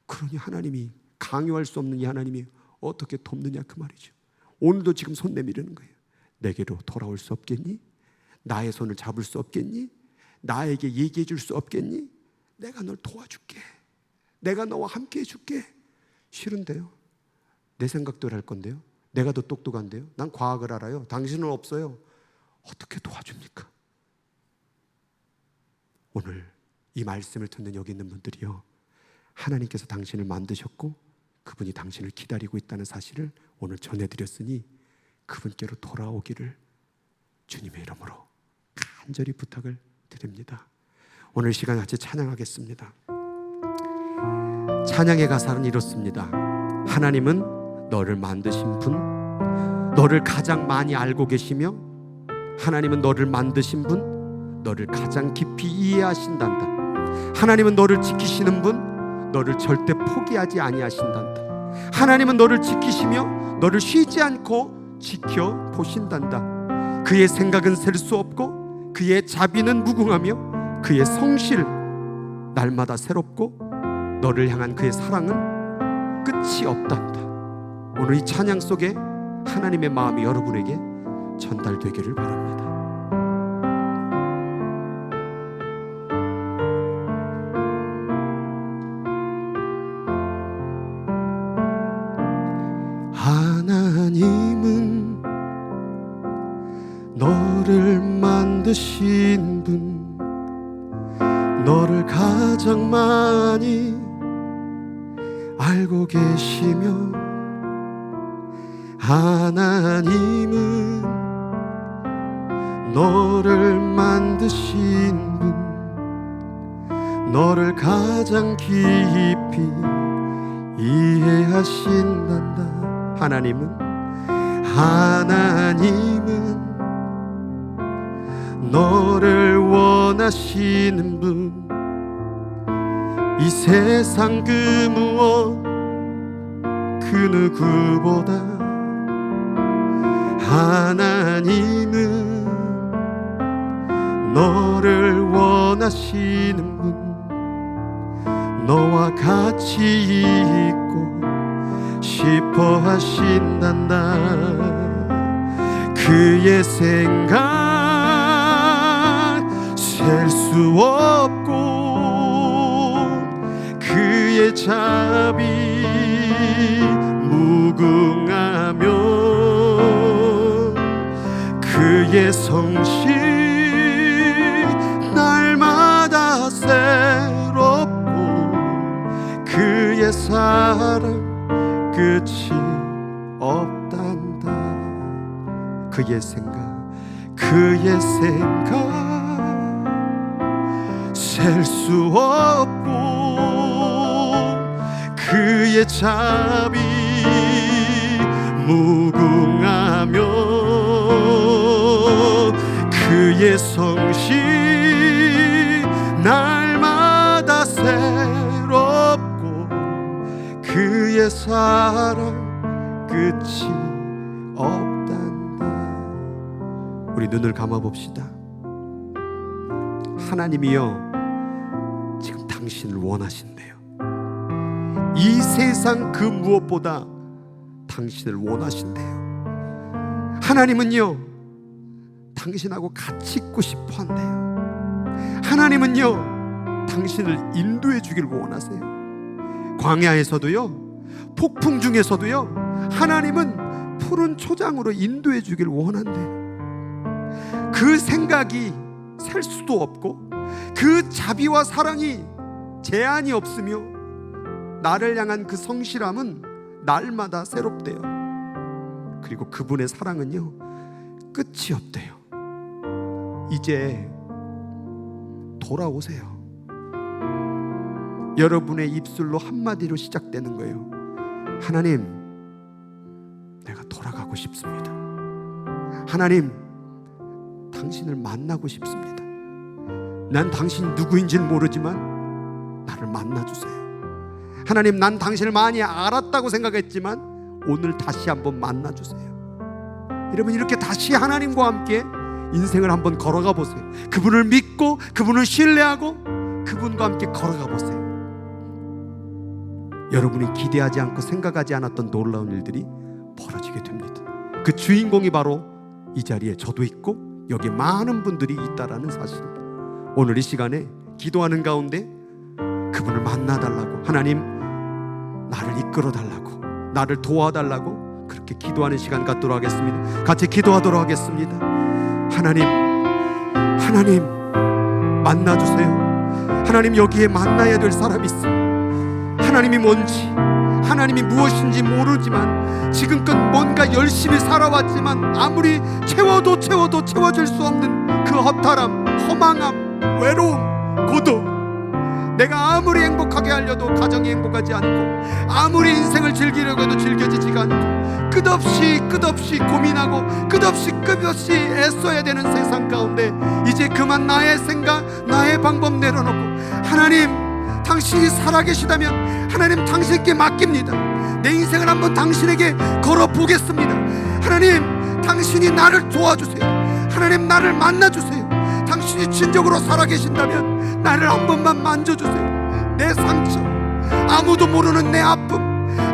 그러니 하나님이, 강요할 수 없는 이 하나님이 어떻게 돕느냐 그 말이죠. 오늘도 지금 손 내미르는 거예요. 내게로 돌아올 수 없겠니? 나의 손을 잡을 수 없겠니? 나에게 얘기해 줄 수 없겠니? 내가 널 도와줄게. 내가 너와 함께 해줄게. 싫은데요? 내 생각대로 할 건데요? 내가 더 똑똑한데요? 난 과학을 알아요. 당신은 없어요. 어떻게 도와줍니까? 오늘 이 말씀을 듣는 여기 있는 분들이요, 하나님께서 당신을 만드셨고 그분이 당신을 기다리고 있다는 사실을 오늘 전해드렸으니 그분께로 돌아오기를 주님의 이름으로 간절히 부탁을 드립니다. 오늘 시간 같이 찬양하겠습니다. 찬양의 가사는 이렇습니다. 하나님은 너를 만드신 분, 너를 가장 많이 알고 계시며 하나님은 너를 만드신 분, 너를 가장 깊이 이해하신단다. 하나님은 너를 지키시는 분, 너를 절대 포기하지 아니하신단다. 하나님은 너를 지키시며 너를 쉬지 않고 지켜보신단다. 그의 생각은 셀 수 없고 그의 자비는 무궁하며 그의 성실 날마다 새롭고 너를 향한 그의 사랑은 끝이 없단다. 오늘 이 찬양 속에 하나님의 마음이 여러분에게 전달되기를 바랍니다. 하나님은 너를 만드신 분, 너를 가장 많이 알고 계시며 하나님은 너를 만드신 분, 너를 가장 깊이 이해하신단다. 하나님은 너를 원하시는 분, 이 세상 그 무엇 그 누구보다 하나님은 너를 원하시는 분, 너와 같이 있고 싶어 하신단다. 그의 생각 셀 수 없고 그의 자비 무궁하며 그의 성실 날마다 새롭고 그의 사랑 끝이 없단다. 그의 생각 셀 수 없고 그의 자비 무궁하며 그의 성실 날마다 새롭고 그의 사랑 끝이 없단다. 우리 눈을 감아 봅시다. 하나님이요, 지금 당신을 원하신대요. 이 세상 그 무엇보다 당신을 원하신대요. 하나님은요, 당신하고 같이 있고 싶어 한대요. 하나님은요, 당신을 인도해 주길 원하세요. 광야에서도요, 폭풍 중에서도요, 하나님은 푸른 초장으로 인도해 주길 원한대요. 그 생각이 셀 수도 없고 그 자비와 사랑이 제한이 없으며 나를 향한 그 성실함은 날마다 새롭대요. 그리고 그분의 사랑은요, 끝이 없대요. 이제 돌아오세요. 여러분의 입술로 한마디로 시작되는 거예요. 하나님, 내가 돌아가고 싶습니다. 하나님, 당신을 만나고 싶습니다. 난 당신 누구인지는 모르지만 나를 만나주세요. 하나님, 난 당신을 많이 알았다고 생각했지만 오늘 다시 한번 만나주세요. 여러분, 이렇게 다시 하나님과 함께 인생을 한번 걸어가 보세요. 그분을 믿고 그분을 신뢰하고 그분과 함께 걸어가 보세요. 여러분이 기대하지 않고 생각하지 않았던 놀라운 일들이 벌어지게 됩니다. 그 주인공이 바로 이 자리에 저도 있고 여기 많은 분들이 있다라는 사실입니다. 오늘 이 시간에 기도하는 가운데 그분을 만나달라고, 하나님 나를 이끌어달라고, 나를 도와달라고 그렇게 기도하는 시간 갖도록 하겠습니다. 같이 기도하도록 하겠습니다. 하나님, 하나님 만나주세요. 하나님, 여기에 만나야 될 사람이 있어. 하나님이 뭔지, 하나님이 무엇인지 모르지만 지금껏 뭔가 열심히 살아왔지만 아무리 채워도 채워질 수 없는 그 허탈함, 허망함, 외로움, 고독, 내가 아무리 행복하게 하려도 가정이 행복하지 않고 아무리 인생을 즐기려고 해도 즐겨지지가 않고 끝없이 고민하고 끝없이 애써야 되는 세상 가운데 이제 그만 나의 생각, 나의 방법 내려놓고 하나님, 당신이 살아계시다면 하나님 당신께 맡깁니다. 내 인생을 한번 당신에게 걸어보겠습니다. 하나님, 당신이 나를 도와주세요. 하나님, 나를 만나주세요. 당신이 진정으로 살아계신다면 나를 한 번만 만져주세요. 내 상처, 아무도 모르는 내 아픔,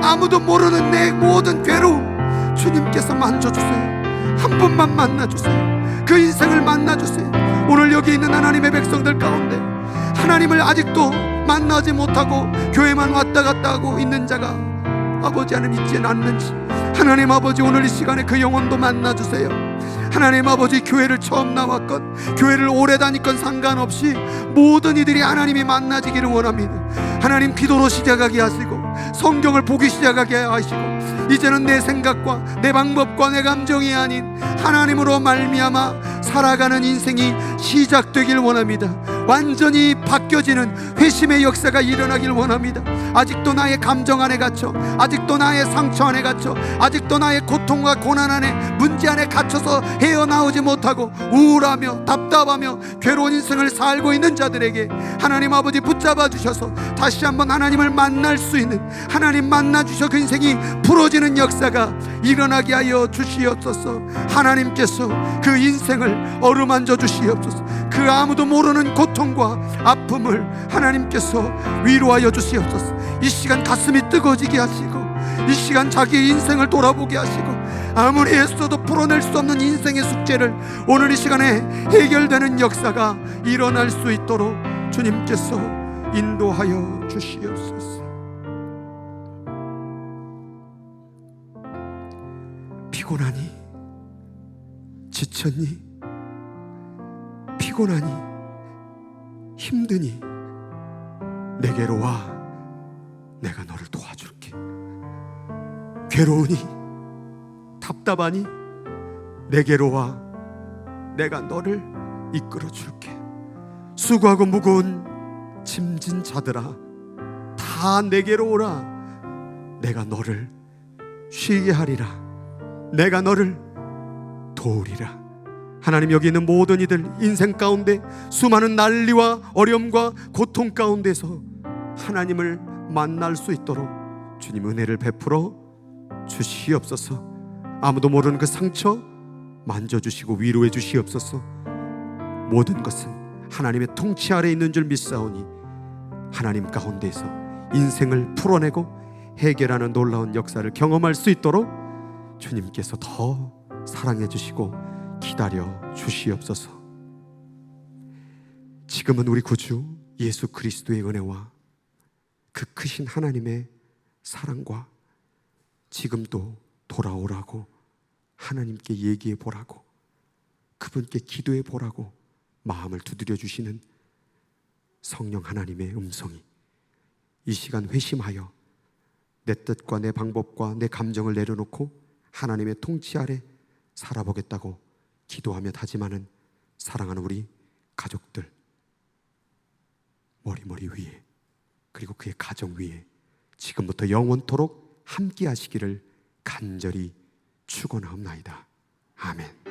아무도 모르는 내 모든 괴로움 주님께서 만져주세요. 한 번만 만나주세요. 그 인생을 만나주세요. 오늘 여기 있는 하나님의 백성들 가운데 하나님을 아직도 만나지 못하고 교회만 왔다 갔다 하고 있는 자가 아버지 안에 있지는 않는지, 하나님 아버지, 오늘 이 시간에 그 영혼도 만나주세요. 하나님 아버지, 교회를 처음 나왔건 교회를 오래 다니건 상관없이 모든 이들이 하나님이 만나지기를 원합니다. 하나님, 기도로 시작하게 하시고 성경을 보기 시작하게 하시고 이제는 내 생각과 내 방법과 내 감정이 아닌 하나님으로 말미암아 살아가는 인생이 시작되길 원합니다. 완전히 바뀌어지는 회심의 역사가 일어나길 원합니다. 아직도 나의 감정 안에 갇혀, 아직도 나의 상처 안에 갇혀, 아직도 나의 고통과 고난 안에, 문제 안에 갇혀서 헤어나오지 못하고 우울하며 답답하며 괴로운 인생을 살고 있는 자들에게 하나님 아버지 붙잡아 주셔서 다시 한번 하나님을 만날 수 있는, 하나님 만나 주셔 그 인생이 풀어지는 역사가 일어나게 하여 주시옵소서. 하나님께서 그 인생을 어루만져 주시옵소서. 그 아무도 모르는 고통과 아픔을 하나님께서 위로하여 주시옵소서. 이 시간 가슴이 뜨거워지게 하시고 이 시간 자기의 인생을 돌아보게 하시고 아무리 애써도 풀어낼 수 없는 인생의 숙제를 오늘 이 시간에 해결되는 역사가 일어날 수 있도록 주님께서 인도하여 주시옵소서. 피곤하니? 지쳤니? 피곤하니? 힘드니? 내게로 와. 내가 너를 도와줄게. 괴로우니? 답답하니? 내게로 와. 내가 너를 이끌어줄게. 수고하고 무거운 짐진 자들아, 다 내게로 오라. 내가 너를 쉬게 하리라. 내가 너를 도우리라. 하나님, 여기 있는 모든 이들 인생 가운데 수많은 난리와 어려움과 고통 가운데서 하나님을 만날 수 있도록 주님 은혜를 베풀어 주시옵소서. 아무도 모르는 그 상처 만져주시고 위로해 주시옵소서. 모든 것은 하나님의 통치 아래 있는 줄 믿사오니 하나님 가운데서 인생을 풀어내고 해결하는 놀라운 역사를 경험할 수 있도록 주님께서 더 사랑해 주시고 기다려 주시옵소서. 지금은 우리 구주 예수 그리스도의 은혜와 그 크신 하나님의 사랑과 지금도 돌아오라고 하나님께 얘기해 보라고 그분께 기도해 보라고 마음을 두드려 주시는 성령 하나님의 음성이 이 시간 회심하여 내 뜻과 내 방법과 내 감정을 내려놓고 하나님의 통치 아래 살아보겠다고 기도하며 다짐하는 사랑하는 우리 가족들 머리 위에 그리고 그의 가정 위에 지금부터 영원토록 함께 하시기를 간절히 축원하옵나이다. 아멘.